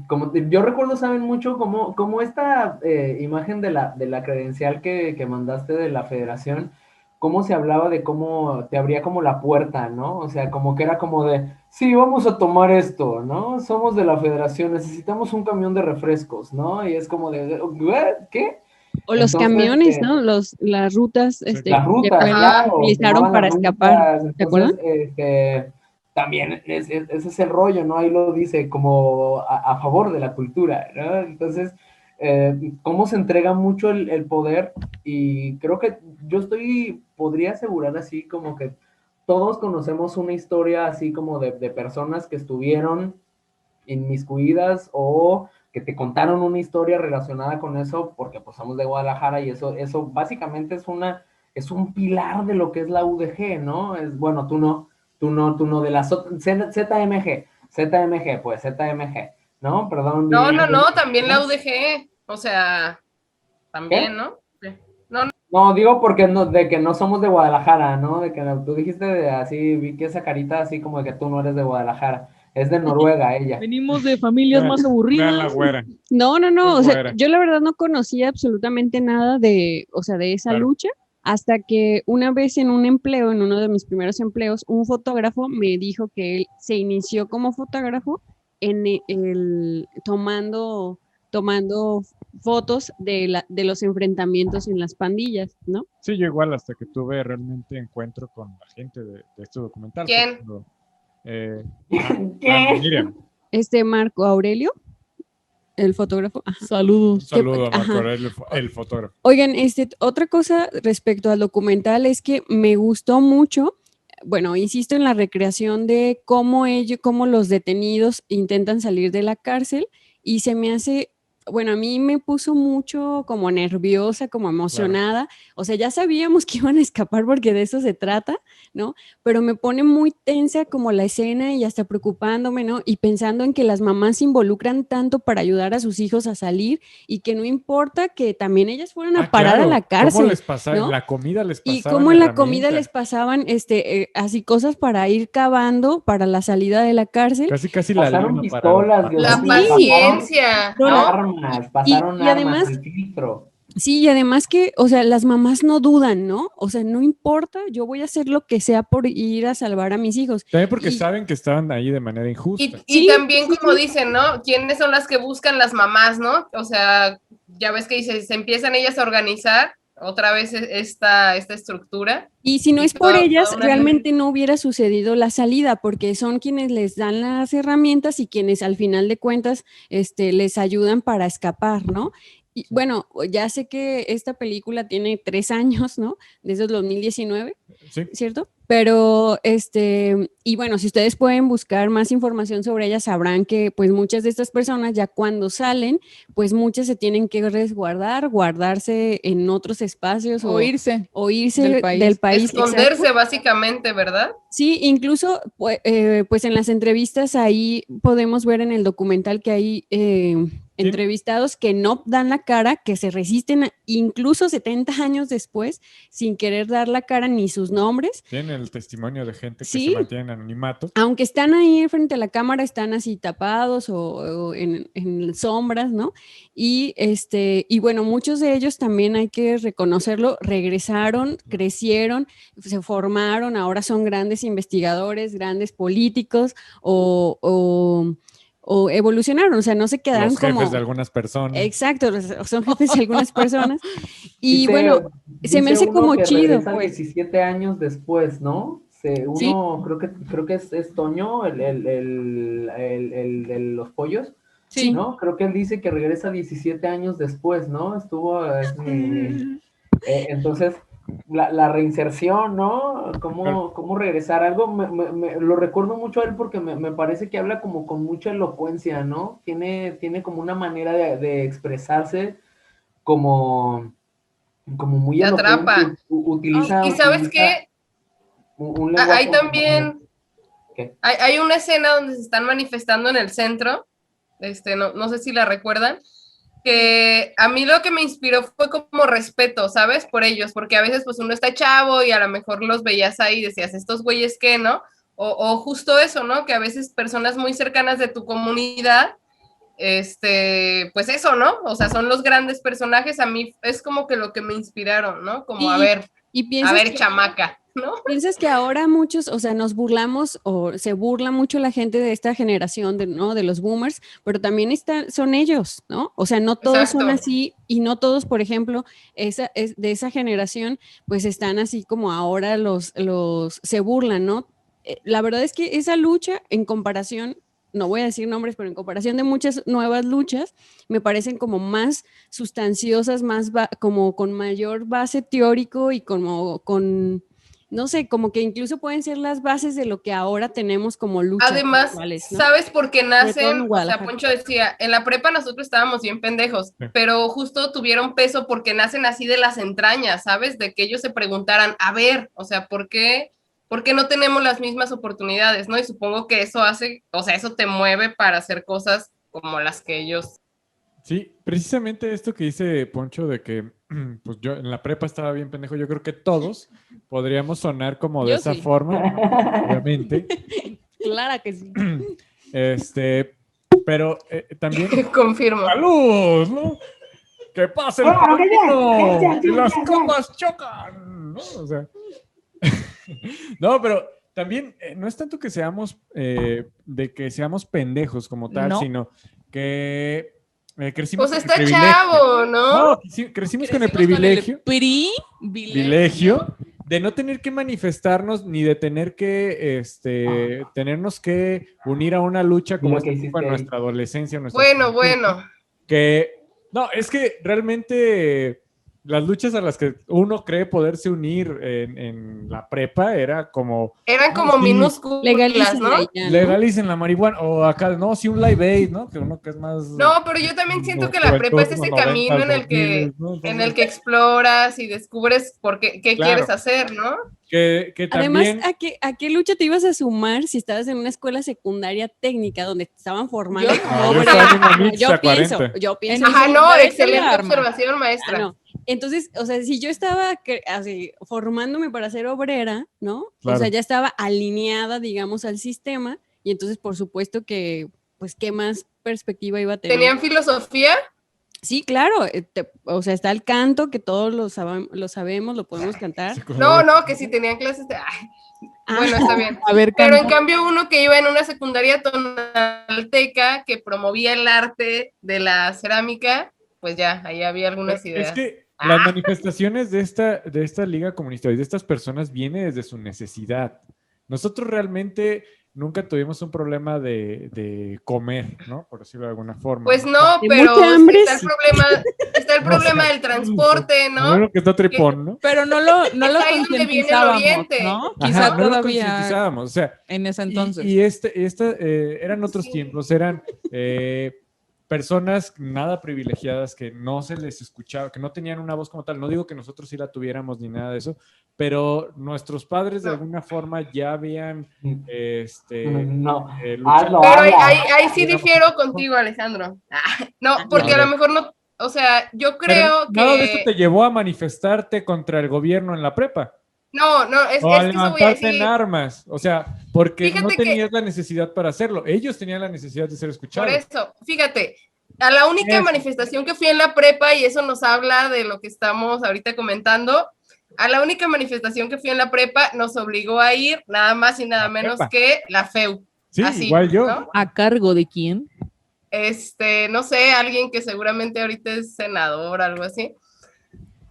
Speaker 6: como yo recuerdo, saben mucho como esta imagen de la credencial que mandaste de la federación, cómo se hablaba de cómo te abría como la puerta, ¿no? O sea, como que era como de, sí, vamos a tomar esto, ¿no? Somos de la federación, necesitamos un camión de refrescos, ¿no? Y es como de, ¿qué?
Speaker 5: O los
Speaker 6: Entonces,
Speaker 5: camiones, ¿no? Las rutas
Speaker 6: las
Speaker 5: que
Speaker 6: rutas,
Speaker 5: fue
Speaker 6: claro,
Speaker 5: utilizaron
Speaker 6: quemaban
Speaker 5: para
Speaker 6: las
Speaker 5: escapar,
Speaker 6: rutas,
Speaker 5: ¿te acuerdas?
Speaker 6: entonces, también ese es el rollo, ¿no? Ahí lo dice como a favor de la cultura, ¿no? Entonces, cómo se entrega mucho el poder, y creo que podría asegurar así como que todos conocemos una historia así como de personas que estuvieron inmiscuidas o que te contaron una historia relacionada con eso, porque pues somos de Guadalajara y eso básicamente es un pilar de lo que es la UDG, ¿no? Es, bueno, tú no, de la ZMG, pues ZMG, ¿no? Perdón,
Speaker 1: No,
Speaker 6: Vivi.
Speaker 1: no, no, también la UDG, o sea,
Speaker 6: ¿Qué?
Speaker 1: también, ¿no? Sí. No, no.
Speaker 6: No, digo porque no, de que no somos de Guadalajara, ¿no? De que tú dijiste así, vi que esa carita así como de que tú no eres de Guadalajara. Es de Noruega ella.
Speaker 4: Venimos de familias más
Speaker 2: Vean la
Speaker 4: aburridas.
Speaker 2: güera.
Speaker 5: No, o sea,
Speaker 2: Güera.
Speaker 5: yo la verdad no conocía absolutamente nada de, o sea, de esa
Speaker 2: Claro.
Speaker 5: lucha, hasta que una vez en un empleo, en uno de mis primeros empleos, un fotógrafo me dijo que él se inició como fotógrafo tomando fotos de los enfrentamientos en las pandillas, ¿no?
Speaker 2: Sí, yo igual hasta que tuve realmente encuentro con la gente de este documental.
Speaker 1: ¿Quién?
Speaker 2: Miriam.
Speaker 5: Marco Aurelio, el fotógrafo. Ajá.
Speaker 2: Un
Speaker 4: Saludos.
Speaker 2: saludo a Marco
Speaker 5: Ajá.
Speaker 2: Aurelio, el fotógrafo.
Speaker 5: Oigan, otra cosa respecto al documental es que me gustó mucho, bueno, insisto en la recreación de cómo los detenidos intentan salir de la cárcel, y se me hace, bueno, a mí me puso mucho como nerviosa, como emocionada. O sea, ya sabíamos que iban a escapar porque de eso se trata, ¿no? Pero me pone muy tensa como la escena, y hasta preocupándome, ¿no? Y pensando en que las mamás se involucran tanto para ayudar a sus hijos a salir, y que no importa que también ellas fueran a parar a la cárcel.
Speaker 2: ¿Cómo les pasaba?
Speaker 5: ¿no?
Speaker 2: La comida les pasaban.
Speaker 5: Y cómo en la comida les pasaban así cosas para ir cavando para la salida de la cárcel.
Speaker 2: Casi
Speaker 6: pasaron pistolas,
Speaker 1: la
Speaker 5: Sí.
Speaker 1: paciencia, ¿no?
Speaker 6: armas, pasaron
Speaker 5: Y además,
Speaker 6: armas, el filtro.
Speaker 5: sí, y además que, o sea, las mamás no dudan, ¿no? O sea, no importa, yo voy a hacer lo que sea por ir a salvar a mis hijos.
Speaker 2: También porque saben que estaban ahí de manera injusta.
Speaker 1: Y
Speaker 5: Sí,
Speaker 1: también,
Speaker 5: sí,
Speaker 1: como
Speaker 5: sí.
Speaker 1: dicen, ¿no? ¿Quiénes son las que buscan las mamás, no? O sea, ya ves que se empiezan ellas a organizar otra vez esta estructura.
Speaker 5: Y si no
Speaker 1: Y
Speaker 5: es por ellas,
Speaker 1: toda una-
Speaker 5: realmente no hubiera sucedido la salida, porque son quienes les dan las herramientas y quienes al final de cuentas les ayudan para escapar, ¿no? Y bueno, ya sé que esta película tiene 3 años, ¿no? Desde el 2019,
Speaker 2: Sí.
Speaker 5: ¿cierto? Pero, y bueno, si ustedes pueden buscar más información sobre ella, sabrán que pues muchas de estas personas ya cuando salen, pues muchas se tienen que resguardar, guardarse en otros espacios
Speaker 4: O irse.
Speaker 5: del país.
Speaker 1: Esconderse,
Speaker 5: exacto.
Speaker 1: básicamente, ¿verdad?
Speaker 5: Sí, incluso pues en las entrevistas ahí podemos ver en el documental que hay entrevistados que no dan la cara, que se resisten incluso 70 años después sin querer dar la cara ni sus nombres.
Speaker 2: Tienen el testimonio de gente que
Speaker 5: Sí.
Speaker 2: se mantiene en anonimato.
Speaker 5: Aunque están ahí frente a la cámara, están así tapados o en sombras, ¿no? Y bueno, muchos de ellos también hay que reconocerlo, regresaron, crecieron, se formaron, ahora son grandes investigadores, grandes políticos o evolucionaron, o sea, no se quedaron
Speaker 2: Los jefes
Speaker 5: como...
Speaker 2: de algunas personas.
Speaker 5: Exacto, son jefes de algunas personas. Y bueno, se me hace como
Speaker 6: que
Speaker 5: chido,
Speaker 6: regresa
Speaker 5: pues.
Speaker 6: 17 años después, ¿no?
Speaker 5: Sí.
Speaker 6: Creo que es Toño, el de los pollos.
Speaker 5: Sí.
Speaker 6: ¿No? Creo que él dice que regresa 17 años después, ¿no? Entonces, la reinserción, ¿no? ¿Cómo regresar? Algo, lo recuerdo mucho a él porque me parece que habla como con mucha elocuencia, ¿no? Tiene como una manera de expresarse como muy
Speaker 1: Te
Speaker 6: elocuente.
Speaker 1: atrapa.
Speaker 6: Utiliza
Speaker 1: Y ¿sabes qué?
Speaker 6: Un lenguaje.
Speaker 1: Hay también...
Speaker 6: ¿Qué?
Speaker 1: Hay una escena donde se están manifestando en el centro, no sé si la recuerdan, que a mí lo que me inspiró fue como respeto, ¿sabes? Por ellos, porque a veces pues uno está chavo y a lo mejor los veías ahí y decías, ¿estos güeyes qué, no? O justo eso, ¿no? Que a veces personas muy cercanas de tu comunidad pues eso, ¿no? O sea, son los grandes personajes, a mí es como que lo que me inspiraron, ¿no? Como a ver, chamaca, ¿no?
Speaker 5: Piensas que ahora muchos, o sea, nos burlamos o se burla mucho la gente de esta generación, ¿no? De los boomers, pero también son ellos, ¿no? O sea, no todos son así y no todos, por ejemplo, de esa generación, pues están así como ahora se burlan, ¿no? La verdad es que esa lucha en comparación, no voy a decir nombres, pero en comparación de muchas nuevas luchas, me parecen como más sustanciosas, como con mayor base teórico y como con no sé, como que incluso pueden ser las bases de lo que ahora tenemos como luchas.
Speaker 1: Además,
Speaker 5: actuales, ¿no?
Speaker 1: ¿sabes por qué nacen? O sea, Poncho decía, en la prepa nosotros estábamos bien pendejos, pero justo tuvieron peso porque nacen así de las entrañas, ¿sabes? De que ellos se preguntaran, a ver, o sea, ¿por qué no tenemos las mismas oportunidades, no? Y supongo que eso hace, o sea, eso te mueve para hacer cosas como las que ellos...
Speaker 2: Sí, precisamente esto que dice Poncho de que pues yo en la prepa estaba bien pendejo, yo creo que todos podríamos sonar como de esa forma, obviamente.
Speaker 4: Claro que sí.
Speaker 2: Pero también...
Speaker 1: Confirmo.
Speaker 2: ¡Salud! ¿No? ¡Que pase el camino! ¡Y las copas chocan! ¿No? O sea... no, pero también no es tanto que seamos de que seamos pendejos como tal, sino que crecimos
Speaker 1: pues está chavo, ¿no?
Speaker 2: No, crecimos con el privilegio. Privilegio de no tener que manifestarnos ni de tener que tenernos que unir a una lucha como en nuestra adolescencia.
Speaker 1: Bueno.
Speaker 2: Que no, es que realmente las luchas a las que uno cree poderse unir en la prepa eran como
Speaker 1: minúsculas,
Speaker 5: legalicen,
Speaker 1: ¿no?
Speaker 2: Legalicen la marihuana, o acá, no, sí, un live aid, ¿no? Que uno que es más...
Speaker 1: No, pero yo también siento que la prepa es ese camino en el que exploras y descubres qué quieres hacer, ¿no?
Speaker 5: Que también... Además, ¿a qué lucha te ibas a sumar si estabas en una escuela secundaria técnica donde te estaban formando? Yo pienso.
Speaker 1: Ajá, no, excelente observación, maestra.
Speaker 5: No. Entonces, o sea, si yo estaba así, formándome para ser obrera, ¿no? Claro. O sea, ya estaba alineada, digamos, al sistema, y entonces, por supuesto que, pues, ¿qué más perspectiva iba a tener?
Speaker 1: ¿Tenían filosofía?
Speaker 5: Sí, claro, o sea, está el canto, que todos lo sabemos, lo podemos cantar.
Speaker 1: No, que si tenían clases de... Bueno, está bien. Pero en cambio uno que iba en una secundaria tonalteca que promovía el arte de la cerámica, pues ya, ahí había algunas ideas.
Speaker 2: Es que las manifestaciones de esta Liga Comunista y de estas personas vienen desde su necesidad. Nosotros realmente nunca tuvimos un problema de comer, ¿no? Por decirlo de alguna forma.
Speaker 1: Pues no, pero está el problema del transporte, ¿no?
Speaker 2: Bueno, que está tripón, ¿no?
Speaker 4: Pero no lo concientizábamos, ¿no? Quizá
Speaker 2: no
Speaker 4: todavía
Speaker 2: lo concientizábamos, o sea,
Speaker 4: en ese entonces.
Speaker 2: Y eran otros tiempos, eran personas nada privilegiadas que no se les escuchaba, que no tenían una voz como tal. No digo que nosotros sí la tuviéramos ni nada de eso, pero nuestros padres de alguna forma ya habían
Speaker 1: luchado. Pero ahí sí difiero contigo, Alejandro. No, porque a lo mejor no, o sea, yo creo que...
Speaker 2: Nada de eso te llevó a manifestarte contra el gobierno en la prepa.
Speaker 1: No, es que eso voy a decir.
Speaker 2: En armas, o sea, porque no tenías la necesidad para hacerlo. Ellos tenían la necesidad de ser escuchados.
Speaker 1: Por eso, fíjate, a la única manifestación que fui en la prepa, y eso nos habla de lo que estamos ahorita comentando, a la única manifestación que fui en la prepa nos obligó a ir nada más y nada menos que la FEU.
Speaker 2: Sí, así, igual yo.
Speaker 1: ¿no?
Speaker 4: ¿A cargo de quién?
Speaker 1: No sé, alguien que seguramente ahorita es senador, algo así.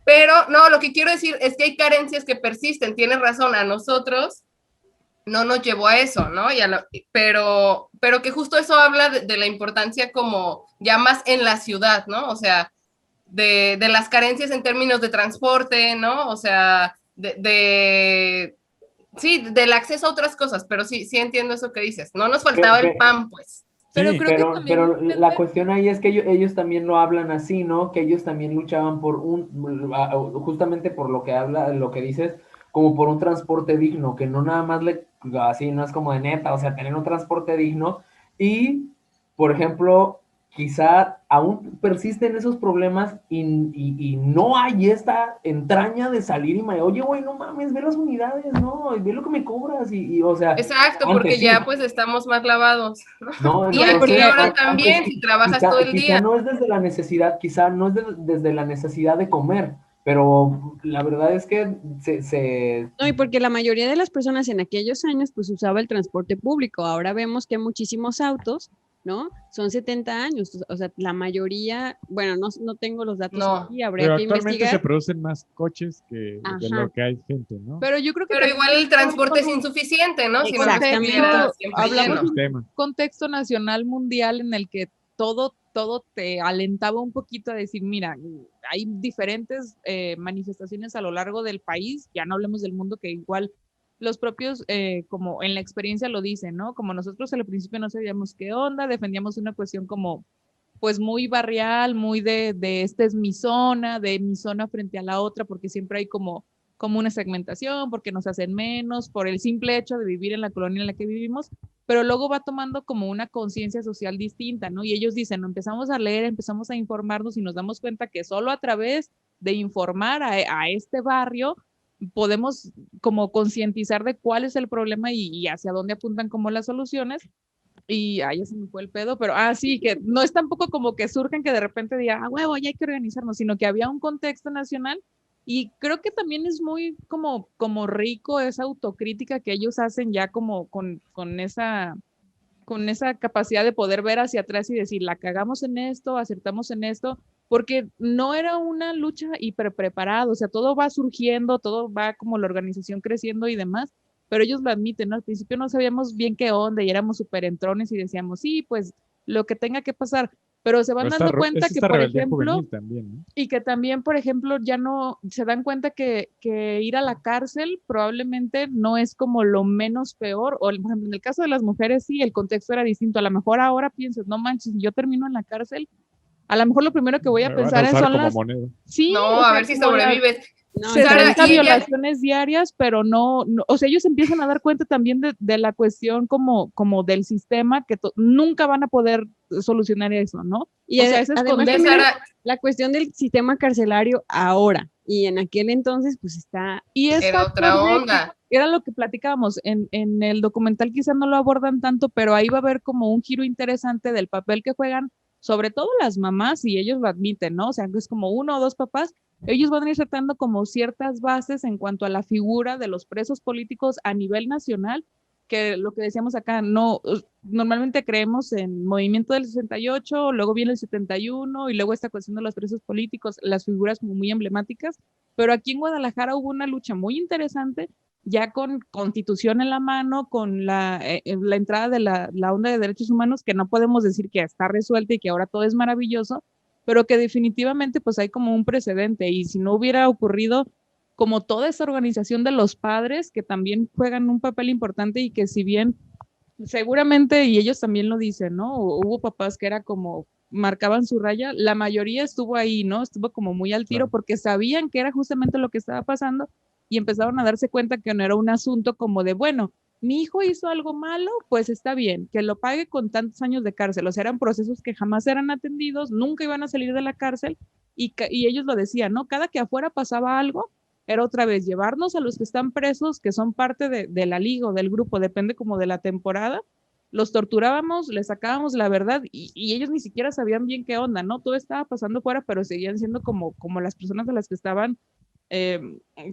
Speaker 1: Pero no, lo que quiero decir es que hay carencias que persisten, tienes razón, a nosotros no nos llevó a eso, ¿no? Pero que justo eso habla de la importancia como ya más en la ciudad, ¿no? O sea, de las carencias en términos de transporte, ¿no? O sea, sí, del acceso a otras cosas, pero sí entiendo eso que dices. No nos faltaba el pan, pues.
Speaker 6: Pero la cuestión ahí es que ellos también lo hablan así, ¿no? Que ellos también luchaban por justamente por lo que dices, como por un transporte digno, que no nada más así, no es como de neta, o sea, tener un transporte digno y, por ejemplo, quizá aún persisten esos problemas y no hay esta entraña de salir y oye, güey, no mames, ve las unidades, no, ve lo que me cobras o sea...
Speaker 1: Exacto, porque ya pues estamos más lavados.
Speaker 6: No,
Speaker 1: y aquí ahora también, si trabajas todo el día.
Speaker 6: Quizá no es desde la necesidad, quizá no es desde la necesidad de comer, pero la verdad es que
Speaker 5: No, y porque la mayoría de las personas en aquellos años pues usaba el transporte público. Ahora vemos que hay muchísimos autos, ¿no? Son 70 años, o sea, la mayoría, bueno, no tengo los datos aquí, habría que investigar.
Speaker 2: Actualmente se producen más coches que de lo que hay gente, ¿no?
Speaker 4: Pero yo creo que...
Speaker 1: Pero igual el transporte es insuficiente, ¿no?
Speaker 5: Exactamente.
Speaker 1: Si no
Speaker 4: hablamos de un contexto nacional mundial en el que todo te alentaba un poquito a decir, mira, hay diferentes manifestaciones a lo largo del país, ya no hablemos del mundo, que igual los propios, como en la experiencia lo dicen, ¿no? Como nosotros al principio no sabíamos qué onda, defendíamos una cuestión como, pues muy barrial, muy de esta es mi zona, de mi zona frente a la otra, porque siempre hay como una segmentación, porque nos hacen menos, por el simple hecho de vivir en la colonia en la que vivimos, pero luego va tomando como una conciencia social distinta, ¿no? Y ellos dicen, empezamos a leer, empezamos a informarnos y nos damos cuenta que solo a través de informar a este barrio podemos como concientizar de cuál es el problema y hacia dónde apuntan como las soluciones. Y ahí ya se me fue el pedo, pero sí, que no es tampoco como que surjan que de repente digan, huevo, ya hay que organizarnos, sino que había un contexto nacional. Y creo que también es muy como rico esa autocrítica que ellos hacen ya como con esa capacidad de poder ver hacia atrás y decir, la cagamos en esto, acertamos en esto, porque no era una lucha hiper preparada, o sea, todo va surgiendo, todo va como la organización creciendo y demás, pero ellos lo admiten, ¿no? Al principio no sabíamos bien qué onda y éramos súper entrones y decíamos, sí, pues lo que tenga que pasar, pero se van dando cuenta que, por ejemplo, también, ¿no? Y que también, por ejemplo, ya no, se dan cuenta que ir a la cárcel probablemente no es como lo menos peor, o por ejemplo, en el caso de las mujeres sí, el contexto era distinto, a lo mejor ahora piensas, no manches, si yo termino en la cárcel, a lo mejor lo primero que voy a pensar son las... Moneda. Sí,
Speaker 1: no, a ver si sobrevives.
Speaker 4: No, 60 violaciones diarias, pero no, o sea, ellos empiezan a dar cuenta también de la cuestión como del sistema, que nunca van a poder solucionar eso, ¿no?
Speaker 5: Y o sea, además la cuestión del sistema carcelario ahora, y en aquel entonces, pues está...
Speaker 4: Y
Speaker 1: era otra onda.
Speaker 4: Era lo que platicábamos, en el documental quizá no lo abordan tanto, pero ahí va a haber como un giro interesante del papel que juegan, sobre todo las mamás, y ellos lo admiten, ¿no? O sea, que es como uno o dos papás, ellos van a ir tratando como ciertas bases en cuanto a la figura de los presos políticos a nivel nacional, que lo que decíamos acá, no, normalmente creemos en movimiento del 68, luego viene el 71 y luego esta cuestión de los presos políticos, las figuras como muy emblemáticas, pero aquí en Guadalajara hubo una lucha muy interesante, ya con Constitución en la mano, con la entrada de la onda de derechos humanos, que no podemos decir que está resuelta y que ahora todo es maravilloso, pero que definitivamente pues hay como un precedente, y si no hubiera ocurrido como toda esa organización de los padres que también juegan un papel importante y que si bien seguramente, y ellos también lo dicen, ¿no? Hubo papás que era como marcaban su raya, la mayoría estuvo ahí, ¿no? Estuvo como muy al tiro porque sabían que era justamente lo que estaba pasando y empezaron a darse cuenta que no era un asunto como de, bueno, mi hijo hizo algo malo, pues está bien, que lo pague con tantos años de cárcel. O sea, eran procesos que jamás eran atendidos, nunca iban a salir de la cárcel y ellos lo decían, ¿no? Cada que afuera pasaba algo, era otra vez llevarnos a los que están presos, que son parte de la liga o del grupo, depende como de la temporada, los torturábamos, les sacábamos la verdad y ellos ni siquiera sabían bien qué onda, ¿no? Todo estaba pasando fuera, pero seguían siendo como las personas a las que estaban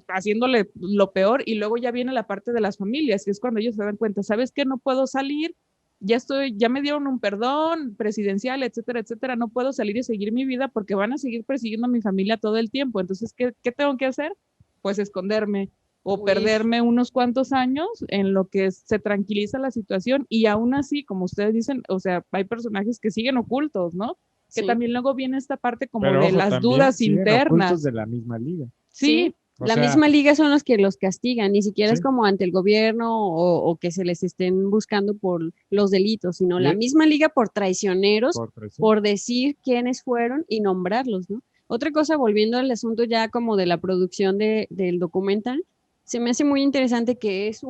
Speaker 4: haciéndole lo peor. Y luego ya viene la parte de las familias, que es cuando ellos se dan cuenta, ¿sabes qué? No puedo salir, ya me dieron un perdón presidencial, etcétera, etcétera, no puedo salir y seguir mi vida porque van a seguir persiguiendo a mi familia todo el tiempo. Entonces, ¿qué tengo que hacer? Pues esconderme o perderme unos cuantos años en lo que se tranquiliza la situación. Y aún así, como ustedes dicen, o sea, hay personajes que siguen ocultos, ¿no? Que también luego viene esta parte como de las dudas internas.
Speaker 2: De la misma liga.
Speaker 4: Sí.
Speaker 5: La misma liga son los que los castigan, ni siquiera es como ante el gobierno o que se les estén buscando por los delitos, sino la misma liga por traicioneros, por decir quiénes fueron y nombrarlos, ¿no? Otra cosa, volviendo al asunto ya como de la producción del documental, se me hace muy interesante que es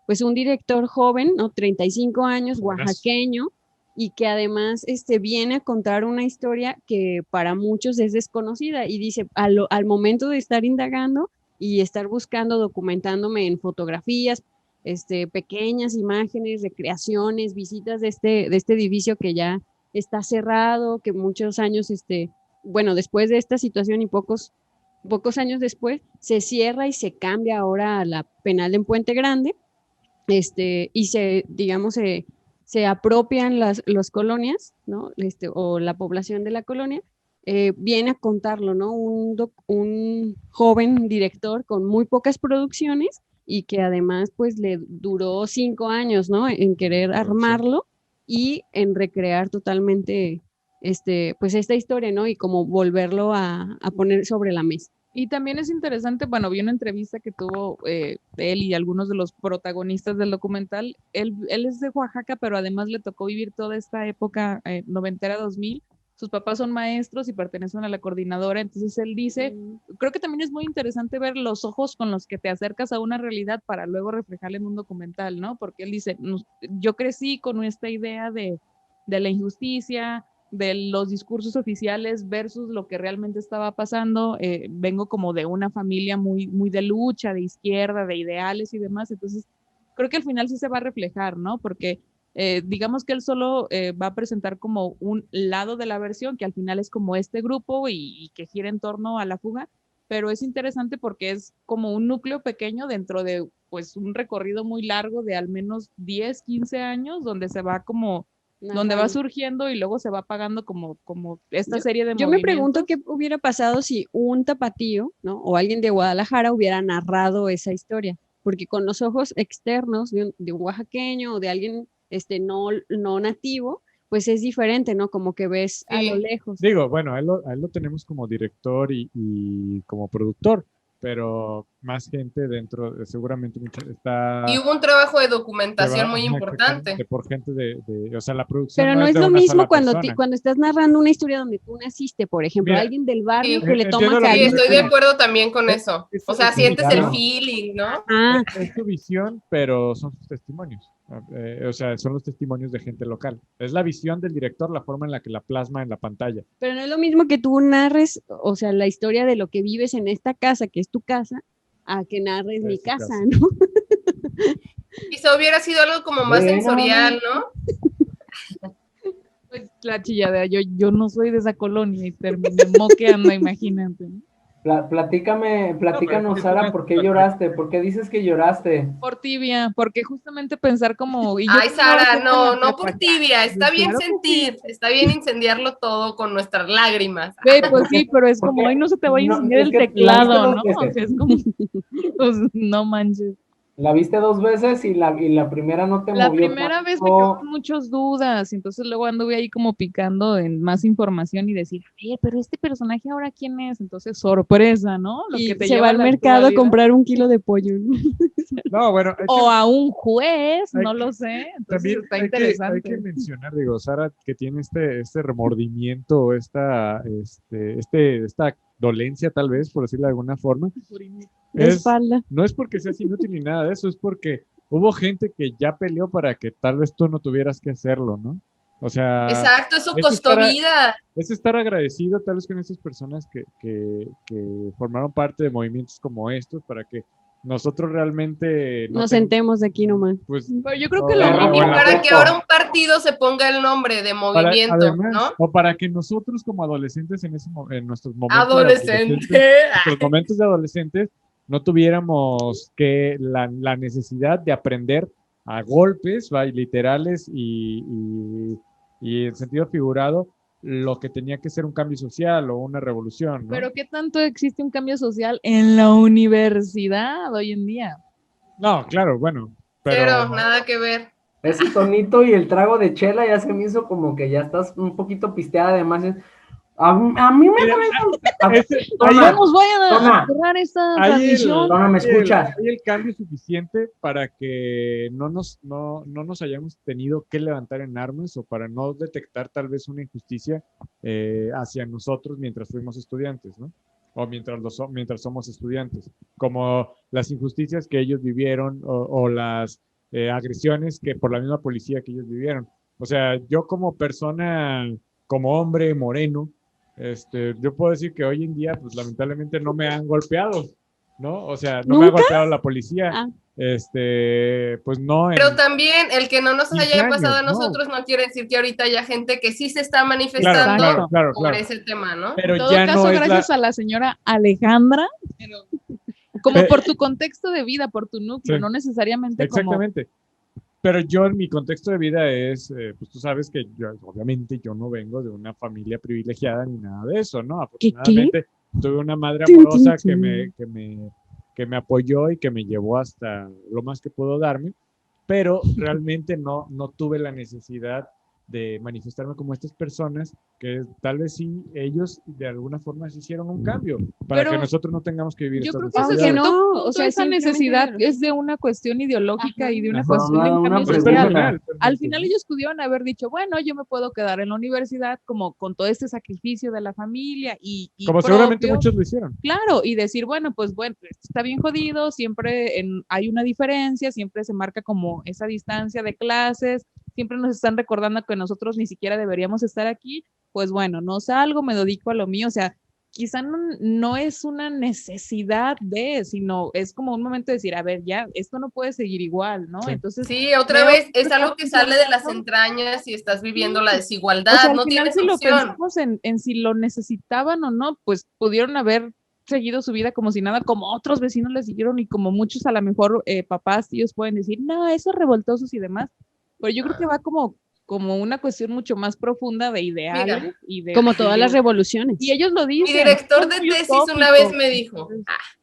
Speaker 5: pues un director joven, ¿no? 35 años, oaxaqueño, y que además viene a contar una historia que para muchos es desconocida y dice, al momento de estar indagando y estar buscando, documentándome en fotografías, pequeñas imágenes, recreaciones, visitas de este edificio que ya está cerrado, que muchos años, bueno, después de esta situación y pocos años después, se cierra y se cambia ahora a la penal en Puente Grande, y se apropian las colonias, ¿no? O la población de la colonia, viene a contarlo, ¿no? Un joven director con muy pocas producciones y que además pues le duró 5 años, ¿no? En querer armarlo y en recrear totalmente pues esta historia, ¿no? Y como volverlo a poner sobre la mesa.
Speaker 4: Y también es interesante, bueno, vi una entrevista que tuvo él y algunos de los protagonistas del documental. Él es de Oaxaca, pero además le tocó vivir toda esta época noventera 2000. Sus papás son maestros y pertenecen a la coordinadora, entonces él dice, creo que también es muy interesante ver los ojos con los que te acercas a una realidad para luego reflejarla en un documental, ¿no? Porque él dice, yo crecí con esta idea de la injusticia, de los discursos oficiales versus lo que realmente estaba pasando. Vengo como de una familia muy, muy de lucha, de izquierda, de ideales y demás, entonces creo que al final sí se va a reflejar, ¿no? Porque digamos que él solo va a presentar como un lado de la versión, que al final es como este grupo y que gira en torno a la fuga, pero es interesante porque es como un núcleo pequeño dentro de pues un recorrido muy largo de al menos 10, 15 años, donde se va como donde va surgiendo y luego se va apagando como esta serie de
Speaker 5: movimientos. Yo me pregunto qué hubiera pasado si un tapatío, ¿no? O alguien de Guadalajara hubiera narrado esa historia, porque con los ojos externos de un oaxaqueño o de alguien no nativo, pues es diferente, ¿no? Como que ves a lo lejos.
Speaker 2: Digo, bueno, a él lo tenemos como director y como productor, pero más gente dentro, seguramente está...
Speaker 1: Y hubo un trabajo de documentación muy importante.
Speaker 2: Por gente o sea, la producción.
Speaker 5: Pero no es lo mismo cuando estás narrando una historia donde tú naciste, por ejemplo,
Speaker 2: mira,
Speaker 5: alguien del barrio que le toma
Speaker 1: cariño. Sí, estoy de acuerdo también con eso. O sea, sientes el feeling, ¿no?
Speaker 2: Es su visión, pero son sus testimonios. O sea, son los testimonios de gente local. Es la visión del director, la forma en la que la plasma en la pantalla.
Speaker 5: Pero no es lo mismo que tú narres, o sea, la historia de lo que vives en esta casa, que es tu casa, a que narres mi casa, ¿no?
Speaker 1: Quizá hubiera sido algo como más sensorial, ¿no?
Speaker 4: Pues la chilladera, yo no soy de esa colonia y terminé moqueando, imagínate.
Speaker 6: Platícanos, Sara, ¿por qué lloraste? ¿Por qué dices que lloraste?
Speaker 4: Por tibia, porque justamente pensar como...
Speaker 1: Ay, Sara, no por tibia, está bien sentir, está bien incendiarlo todo con nuestras lágrimas.
Speaker 4: Pues sí, pero es como, ay, no se te va a incendiar el teclado, ¿no? O sea, es como, pues, no manches.
Speaker 6: La viste 2 veces y la primera no te movió.
Speaker 4: La primera vez me quedó con muchas dudas, entonces luego anduve ahí como picando en más información y decir, pero este personaje ahora quién es, entonces sorpresa, ¿no?
Speaker 5: Lo que te se va al mercado a comprar 1 kilo de pollo.
Speaker 2: No, bueno.
Speaker 4: O a un juez, no lo sé, entonces
Speaker 2: también
Speaker 4: está interesante.
Speaker 2: Hay que mencionar, digo, Sara, que tiene este remordimiento, esta dolencia tal vez, por decirlo de alguna forma. No es porque seas inútil ni nada de eso, es porque hubo gente que ya peleó para que tal vez tú no tuvieras que hacerlo, ¿no? O sea...
Speaker 1: Exacto, eso costó vida.
Speaker 2: Es estar agradecido tal vez con esas personas que formaron parte de movimientos como estos para que nosotros realmente...
Speaker 5: Nos sentemos de aquí nomás.
Speaker 2: Pues,
Speaker 4: pero yo creo que
Speaker 1: y para que ahora un partido se ponga el nombre de movimiento, además, ¿no?
Speaker 2: O para que nosotros como adolescentes en nuestros momentos de adolescentes no tuviéramos la necesidad de aprender a golpes, literales y en sentido figurado, lo que tenía que ser un cambio social o una revolución, ¿no?
Speaker 4: Pero ¿qué tanto existe un cambio social en la universidad hoy en día?
Speaker 2: No, claro, bueno.
Speaker 1: Pero nada que ver.
Speaker 6: Ese tonito y el trago de chela ya se me hizo como que ya estás un poquito pisteada, además. A mí me
Speaker 4: vamos, vayan a cerrar esta transmisión.
Speaker 6: ¿Me escuchas?
Speaker 2: Hay el cambio suficiente para que no nos hayamos tenido que levantar en armas o para no detectar tal vez una injusticia hacia nosotros mientras fuimos estudiantes, ¿no? O mientras somos estudiantes, como las injusticias que ellos vivieron o las agresiones que por la misma policía que ellos vivieron. O sea, yo como persona, como hombre moreno, yo puedo decir que hoy en día, pues lamentablemente no me han golpeado, ¿no? O sea, no me ha
Speaker 5: ¿Nunca?
Speaker 2: golpeado la policía.
Speaker 5: Ah.
Speaker 2: Pues no en
Speaker 1: Pero también el que no nos
Speaker 2: 15
Speaker 1: haya pasado a
Speaker 2: años, no.
Speaker 1: nosotros no quiere decir que ahorita haya gente que sí se está
Speaker 2: Claro,
Speaker 1: manifestando
Speaker 2: claro, claro,
Speaker 1: por
Speaker 2: claro.
Speaker 1: ese tema, ¿no?
Speaker 2: Pero
Speaker 4: En todo
Speaker 2: ya
Speaker 4: caso,
Speaker 2: no es
Speaker 4: gracias a la señora Alejandra, como por tu contexto de vida, por tu núcleo,
Speaker 2: Sí.
Speaker 4: no necesariamente como...
Speaker 2: Exactamente. Pero yo en mi contexto de vida es, pues tú sabes que yo, obviamente yo no vengo de una familia privilegiada ni nada de eso, ¿no? Afortunadamente tuve una madre amorosa que me apoyó y que me llevó hasta lo más que pudo darme, pero realmente no tuve la necesidad de manifestarme como estas personas que tal vez sí, ellos de alguna forma se hicieron un cambio para
Speaker 4: Pero
Speaker 2: que nosotros no tengamos que vivir
Speaker 4: Yo
Speaker 2: estas
Speaker 4: creo que hasta
Speaker 2: necesidades.
Speaker 4: cierto
Speaker 5: No,
Speaker 4: punto
Speaker 5: o sea,
Speaker 4: esa
Speaker 5: simplemente
Speaker 4: necesidad
Speaker 5: ver.
Speaker 4: es de una cuestión ideológica y de una
Speaker 2: Ajá.
Speaker 4: cuestión de un
Speaker 6: Una
Speaker 4: cambio
Speaker 2: Es
Speaker 6: pregunta.
Speaker 4: social.
Speaker 2: personal,
Speaker 4: Al final ellos pudieron haber dicho, bueno, yo me puedo quedar en la universidad como con todo este sacrificio de la familia y
Speaker 2: como seguramente
Speaker 4: propio.
Speaker 2: muchos lo hicieron.
Speaker 4: Claro, y decir, bueno, esto está bien jodido, siempre hay una diferencia, siempre se marca como esa distancia de clases, siempre nos están recordando que nosotros ni siquiera deberíamos estar aquí, pues bueno, no salgo, me dedico a lo mío, o sea, quizá no es una necesidad sino es como un momento de decir, a ver, ya, esto no puede seguir igual, ¿no?
Speaker 2: Sí.
Speaker 4: Entonces,
Speaker 1: Sí, otra
Speaker 4: veo
Speaker 1: vez
Speaker 4: que
Speaker 1: es
Speaker 4: está
Speaker 1: algo que sale de las
Speaker 4: funcionando.
Speaker 1: entrañas y estás viviendo la
Speaker 4: Sí.
Speaker 1: desigualdad,
Speaker 4: O sea, al
Speaker 1: no
Speaker 4: final,
Speaker 1: tienes
Speaker 4: si lo
Speaker 1: opción.
Speaker 4: pensamos en si lo necesitaban o no, pues pudieron haber seguido su vida como si nada, como otros vecinos les siguieron y como muchos a lo mejor papás, tíos pueden decir, no, esos revoltosos y demás. Pero yo creo que va como una cuestión mucho más profunda de ideales
Speaker 1: Mira,
Speaker 4: y de...
Speaker 5: Como todas las revoluciones.
Speaker 4: Y ellos lo
Speaker 1: mi
Speaker 4: dicen.
Speaker 1: director
Speaker 4: son
Speaker 1: de
Speaker 4: muy
Speaker 1: tesis una vez
Speaker 4: utópicos.
Speaker 1: me dijo,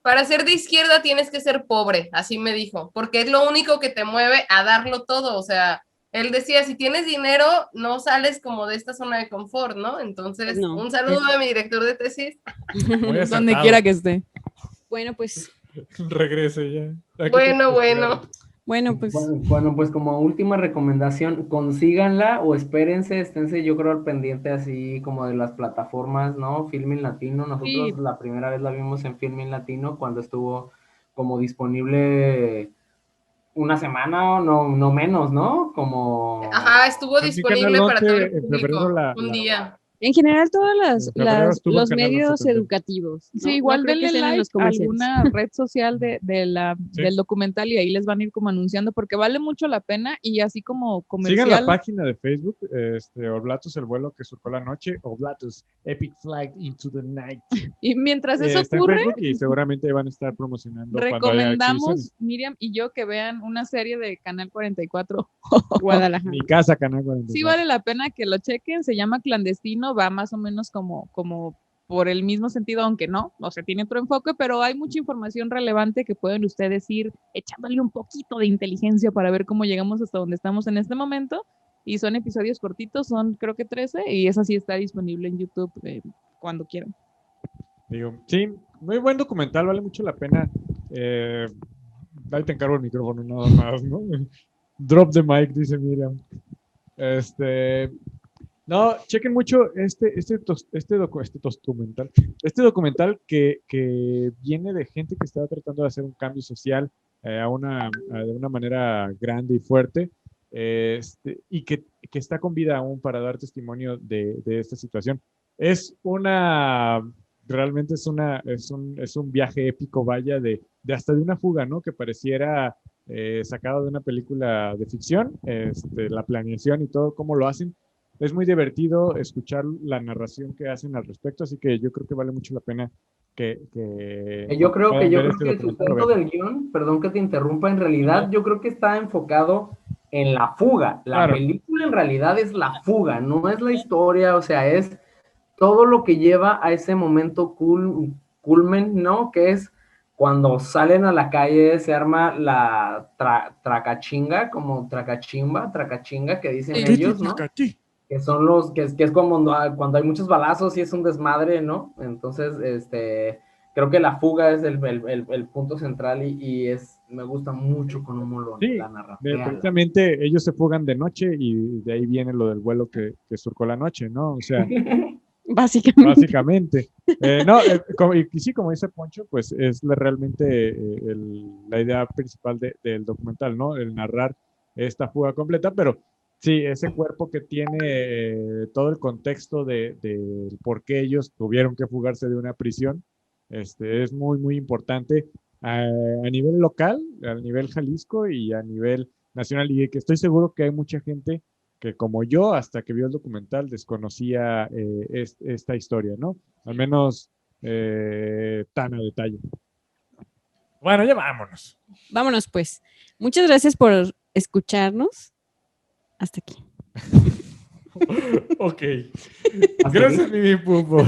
Speaker 1: para ser de izquierda tienes que ser pobre, así me dijo, porque es lo único que te mueve a darlo todo, o sea, él decía, si tienes dinero, no sales como de esta zona de confort, ¿no? Entonces,
Speaker 5: No.
Speaker 1: un saludo a mi director de tesis.
Speaker 2: Muy
Speaker 4: Donde
Speaker 2: acertado.
Speaker 4: quiera que esté.
Speaker 5: Bueno, pues,
Speaker 2: Regrese ya. Aquí
Speaker 1: Bueno,
Speaker 5: bueno, pues,
Speaker 6: Bueno, pues como última recomendación, consíganla o espérense, esténse yo creo al pendiente así como de las plataformas, ¿no? Filmin Latino, nosotros
Speaker 4: Sí.
Speaker 6: la primera vez la vimos en Filmin Latino cuando estuvo como disponible una semana o no menos, ¿no? Como...
Speaker 1: ajá, estuvo
Speaker 2: En mi canal
Speaker 1: disponible para todo
Speaker 2: 11,
Speaker 1: el
Speaker 2: en febrero
Speaker 1: público un día.
Speaker 5: en general, todas
Speaker 2: En febrero estuvo en
Speaker 5: los
Speaker 2: Canal 11
Speaker 5: medios
Speaker 2: también.
Speaker 5: educativos. ¿no?
Speaker 4: Sí, igual
Speaker 5: No creo que
Speaker 4: denle
Speaker 5: sean en
Speaker 4: like
Speaker 5: los
Speaker 4: a
Speaker 5: comerciales.
Speaker 4: alguna red social
Speaker 2: Sí.
Speaker 4: del documental y ahí les van a ir como anunciando porque vale mucho la pena y así como
Speaker 2: Sigan la
Speaker 4: comercial.
Speaker 2: página de Facebook, Oblatos, el vuelo que surcó la noche, Oblatos, Epic Flight into the Night.
Speaker 4: Y mientras eso
Speaker 2: Está en
Speaker 4: ocurre,
Speaker 2: Facebook y seguramente van a estar promocionando cuando haya
Speaker 4: recomendamos,
Speaker 2: exhibiciones.
Speaker 4: Miriam y yo, que vean una serie de Canal 44.
Speaker 5: Guadalajara.
Speaker 2: Mi casa, Canal 44.
Speaker 4: Sí vale la pena que lo chequen, se llama Clandestino, va más o menos como por el mismo sentido, aunque no, o sea, tiene otro enfoque, pero hay mucha información relevante que pueden ustedes ir echándole un poquito de inteligencia para ver cómo llegamos hasta donde estamos en este momento. Y son episodios cortitos, son creo que 13, y esa sí está disponible en YouTube cuando quieran.
Speaker 2: Digo, sí, muy buen documental, vale mucho la pena. Ahí te encargo el micrófono nada más, ¿no? Drop the mic, dice Miriam. No, chequen mucho este documental que viene de gente que estaba tratando de hacer un cambio social de una manera grande y fuerte, y que está con vida aún para dar testimonio de esta situación. Realmente es un viaje épico, vaya, de hasta de una fuga, ¿no? Que pareciera sacado de una película de ficción, la planeación y todo, cómo lo hacen. Es muy divertido escuchar la narración que hacen al respecto, así que yo creo que vale mucho la pena que
Speaker 6: Yo creo que el
Speaker 2: documental,
Speaker 6: sustento
Speaker 2: lo vean.
Speaker 6: del guión, perdón que te interrumpa, en realidad yo creo que está enfocado en la fuga. La
Speaker 2: Claro.
Speaker 6: película en realidad es la fuga, no es la historia, o sea, es todo lo que lleva a ese momento culmen, ¿no? Que es cuando salen a la calle, se arma la tracachinga, como tracachinga, que dicen ellos, ¿no? Que son que es como cuando hay muchos balazos y es un desmadre, ¿no? Entonces, creo que la fuga es el punto central y me gusta mucho cómo
Speaker 2: Sí,
Speaker 6: la narran.
Speaker 2: precisamente ellos se fugan de noche y de ahí viene lo del vuelo que surcó la noche, ¿no? O sea, básicamente. Y sí, como dice Poncho, pues es realmente la idea principal del documental, ¿no? El narrar esta fuga completa, pero Sí, ese cuerpo que tiene todo el contexto de por qué ellos tuvieron que fugarse de una prisión, es muy, muy importante a nivel local, a nivel Jalisco y a nivel nacional. Y que estoy seguro que hay mucha gente que, como yo, hasta que vio el documental, desconocía esta historia, ¿no? Al menos tan a detalle. Bueno, ya vámonos.
Speaker 5: Vámonos pues. Muchas gracias por escucharnos. Hasta aquí.
Speaker 2: Ok. Gracias, Mimi Poo, por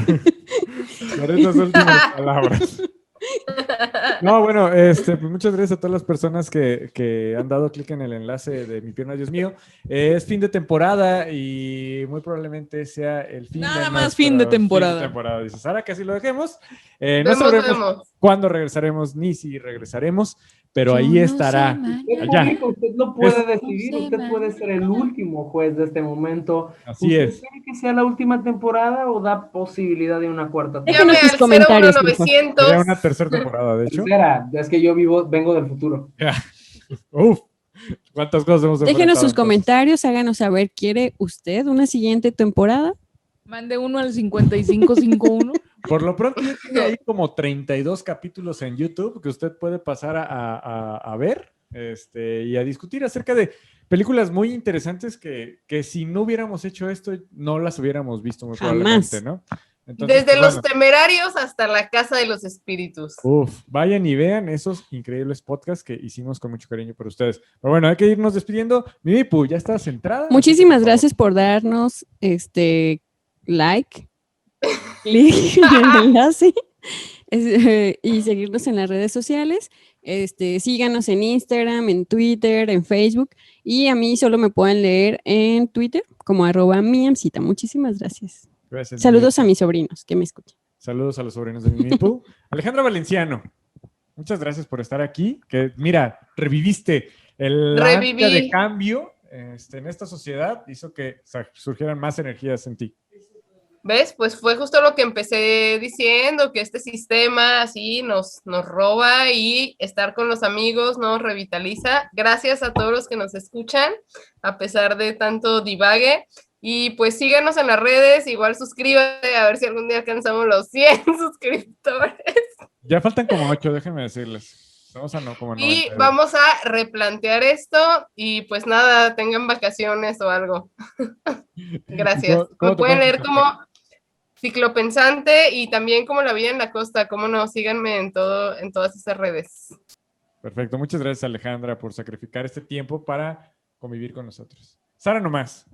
Speaker 2: esas últimas palabras. No, bueno, pues muchas gracias a todas las personas que han dado clic en el enlace de Mi Pierna, Dios mío. Es fin de temporada y muy probablemente sea el fin
Speaker 4: Nada
Speaker 2: de
Speaker 4: más fin de
Speaker 2: nuestro
Speaker 4: temporada.
Speaker 2: fin de temporada. Dice Sara, que así lo dejemos. No
Speaker 1: Vemos,
Speaker 2: sabremos
Speaker 1: vemos.
Speaker 2: cuándo regresaremos ni si regresaremos, pero
Speaker 4: Yo
Speaker 2: ahí
Speaker 4: no
Speaker 2: estará.
Speaker 4: sé
Speaker 6: El
Speaker 2: Allá.
Speaker 6: público, usted lo puede
Speaker 2: Es-
Speaker 6: decidir, usted puede ser el último juez de este momento.
Speaker 2: Así
Speaker 6: ¿Usted
Speaker 2: es.
Speaker 6: quiere que sea la última temporada o da posibilidad de una cuarta
Speaker 5: Déjenos
Speaker 1: Llame
Speaker 6: temporada?
Speaker 5: sus
Speaker 1: al
Speaker 5: comentarios, por favor.
Speaker 1: 01900.
Speaker 2: Sería una tercera temporada, de hecho.
Speaker 6: Tercera, es que yo vengo del futuro.
Speaker 2: Uf, cuántas cosas hemos
Speaker 5: Déjenos
Speaker 2: enfrentado
Speaker 5: sus
Speaker 2: entonces.
Speaker 5: comentarios, háganos saber, ¿quiere usted una siguiente temporada?
Speaker 4: Mande uno al 5551.
Speaker 2: Por lo pronto ya tiene ahí como 32 capítulos en YouTube que usted puede pasar a ver y a discutir acerca de películas muy interesantes que si no hubiéramos hecho esto, no las hubiéramos visto muy
Speaker 5: Jamás.
Speaker 2: probablemente, ¿no? Entonces,
Speaker 1: Desde
Speaker 2: pues,
Speaker 1: Los Temerarios hasta La Casa de los Espíritus.
Speaker 2: vayan y vean esos increíbles podcasts que hicimos con mucho cariño por ustedes. Pero bueno, hay que irnos despidiendo. Mimi Pu, ¿ya estás centrada?
Speaker 5: Muchísimas
Speaker 2: Así que, por
Speaker 5: gracias por darnos like, clic en el enlace y seguirnos en las redes sociales. Síganos en Instagram, en Twitter, en Facebook, y a mí solo me pueden leer en Twitter como @miamcita. Muchísimas gracias.
Speaker 2: Gracias,
Speaker 5: Saludos a
Speaker 2: Mimi.
Speaker 5: mis sobrinos que me escuchan.
Speaker 2: Saludos a los sobrinos de Mimi Pu. Alejandra Valenciano, muchas gracias por estar aquí. Que mira, reviviste la ansia de cambio en esta sociedad, hizo que surgieran más energías en ti.
Speaker 1: ¿Ves? Pues fue justo lo que empecé diciendo, que este sistema así nos roba y estar con los amigos nos revitaliza. Gracias a todos los que nos escuchan, a pesar de tanto divague. Y pues síganos en las redes, igual suscríbete, a ver si algún día alcanzamos los 100 suscriptores.
Speaker 2: Ya faltan como 8, déjenme decirles. Vamos a como 90.
Speaker 1: Y vamos a replantear esto y pues nada, tengan vacaciones o algo. Gracias. Me pueden leer como Ciclopensante y también como La Vida en la Costa. Cómo no, síganme en todas esas redes.
Speaker 2: Perfecto, muchas gracias Alejandra por sacrificar este tiempo para convivir con nosotros. Sara nomás.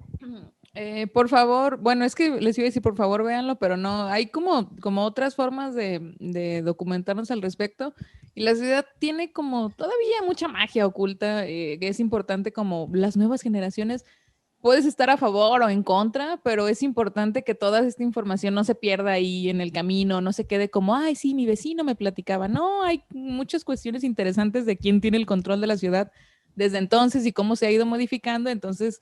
Speaker 4: Por favor, bueno, es que les iba a decir, por favor, véanlo, pero no, hay como otras formas de documentarnos al respecto. Y la ciudad tiene como todavía mucha magia oculta, que es importante como las nuevas generaciones. Puedes estar a favor o en contra, pero es importante que toda esta información no se pierda ahí en el camino, no se quede como, ay, sí, mi vecino me platicaba. No, hay muchas cuestiones interesantes de quién tiene el control de la ciudad desde entonces y cómo se ha ido modificando. Entonces,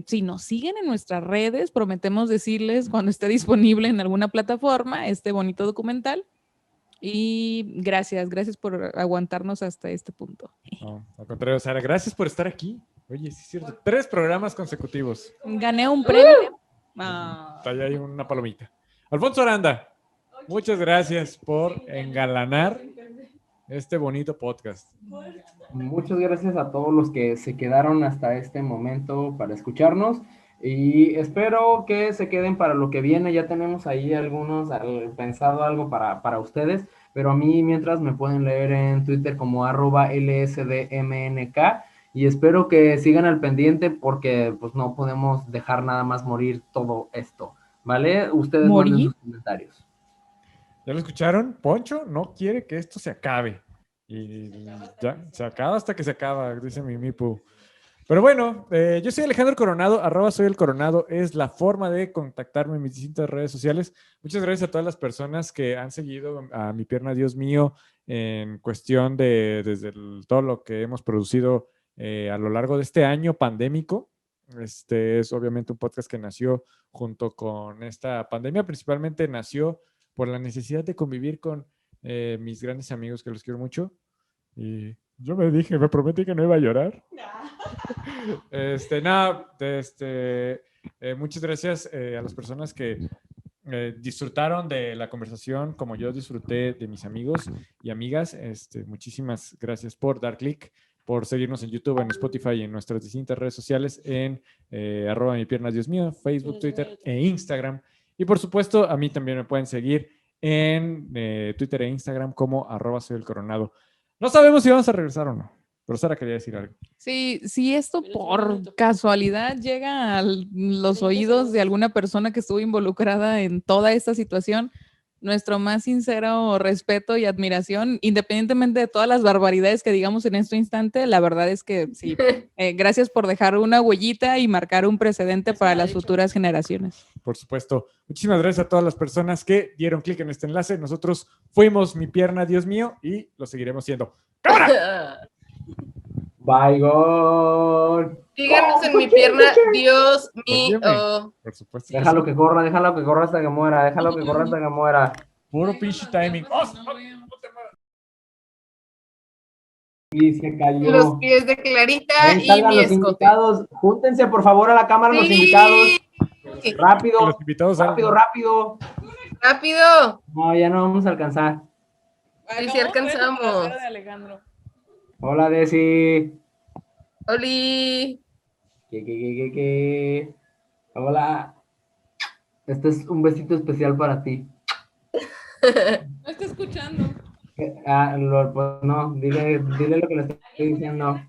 Speaker 4: si nos siguen en nuestras redes, prometemos decirles cuando esté disponible en alguna plataforma este bonito documental. Y gracias por aguantarnos hasta este punto.
Speaker 2: No, al contrario, Sara, gracias por estar aquí. Oye, sí es cierto, 3 programas consecutivos.
Speaker 4: Gané un premio.
Speaker 2: Está ahí una palomita. Alfonso Aranda, muchas gracias por engalanar este bonito podcast.
Speaker 6: Muchas gracias a todos los que se quedaron hasta este momento para escucharnos y espero que se queden para lo que viene. Ya tenemos ahí algunos pensado algo para ustedes, pero a mí mientras me pueden leer en Twitter como @lsdmnk y espero que sigan al pendiente porque pues no podemos dejar nada más morir todo esto, ¿vale? Ustedes manden sus comentarios.
Speaker 2: ¿Ya lo escucharon? Poncho no quiere que esto se acabe. Y ya, se acaba hasta que se acaba, dice Mimi Pu. Pero bueno, yo soy Alejandro Coronado, @soyelcoronado es la forma de contactarme en mis distintas redes sociales. Muchas gracias a todas las personas que han seguido a Mi Pierna, Dios mío, en cuestión de desde todo lo que hemos producido a lo largo de este año pandémico. Este es obviamente un podcast que nació junto con esta pandemia, principalmente nació por la necesidad de convivir con mis grandes amigos que los quiero mucho Y yo me prometí que no iba a llorar. Muchas gracias a las personas que disfrutaron de la conversación como yo disfruté de mis amigos y amigas. Muchísimas gracias por dar clic, por seguirnos en YouTube, en Spotify y en nuestras distintas redes sociales en @mipiernas, Facebook, Twitter e Instagram. Y por supuesto, a mí también me pueden seguir en Twitter e Instagram como @soyelcoronado. No sabemos si vamos a regresar o no, pero Sara quería decir algo.
Speaker 4: Sí, si esto por casualidad llega a los oídos de alguna persona que estuvo involucrada en toda esta situación, nuestro más sincero respeto y admiración, independientemente de todas las barbaridades que digamos en este instante, la verdad es que sí, gracias por dejar una huellita y marcar un precedente para las futuras generaciones.
Speaker 2: Por supuesto. Muchísimas gracias a todas las personas que dieron clic en este enlace. Nosotros fuimos Mi Pierna, Dios mío, y lo seguiremos siendo. ¡Cámara!
Speaker 6: Bygone.
Speaker 1: Síganos en Mi Pierna, Dios mío.
Speaker 2: Por supuesto.
Speaker 6: Déjalo que corra hasta que muera, déjalo que corra hasta que muera.
Speaker 2: Puro pinche timing.
Speaker 6: Y se cayó.
Speaker 1: Los pies de Clarita
Speaker 6: Ahí
Speaker 1: y
Speaker 6: salgan
Speaker 1: mi
Speaker 6: los
Speaker 1: escote.
Speaker 6: invitados. Júntense por favor a la cámara los invitados. Rápido,
Speaker 2: Los invitados
Speaker 6: rápido.
Speaker 1: ¡Rápido!
Speaker 6: No, ya no vamos a alcanzar.
Speaker 1: Sí, sí alcanzamos.
Speaker 6: Hola, Desi.
Speaker 1: ¡Oli!
Speaker 6: ¿Qué? Hola. Este es un besito especial para ti.
Speaker 4: No está escuchando.
Speaker 6: Pues no, dile lo que le estoy diciendo.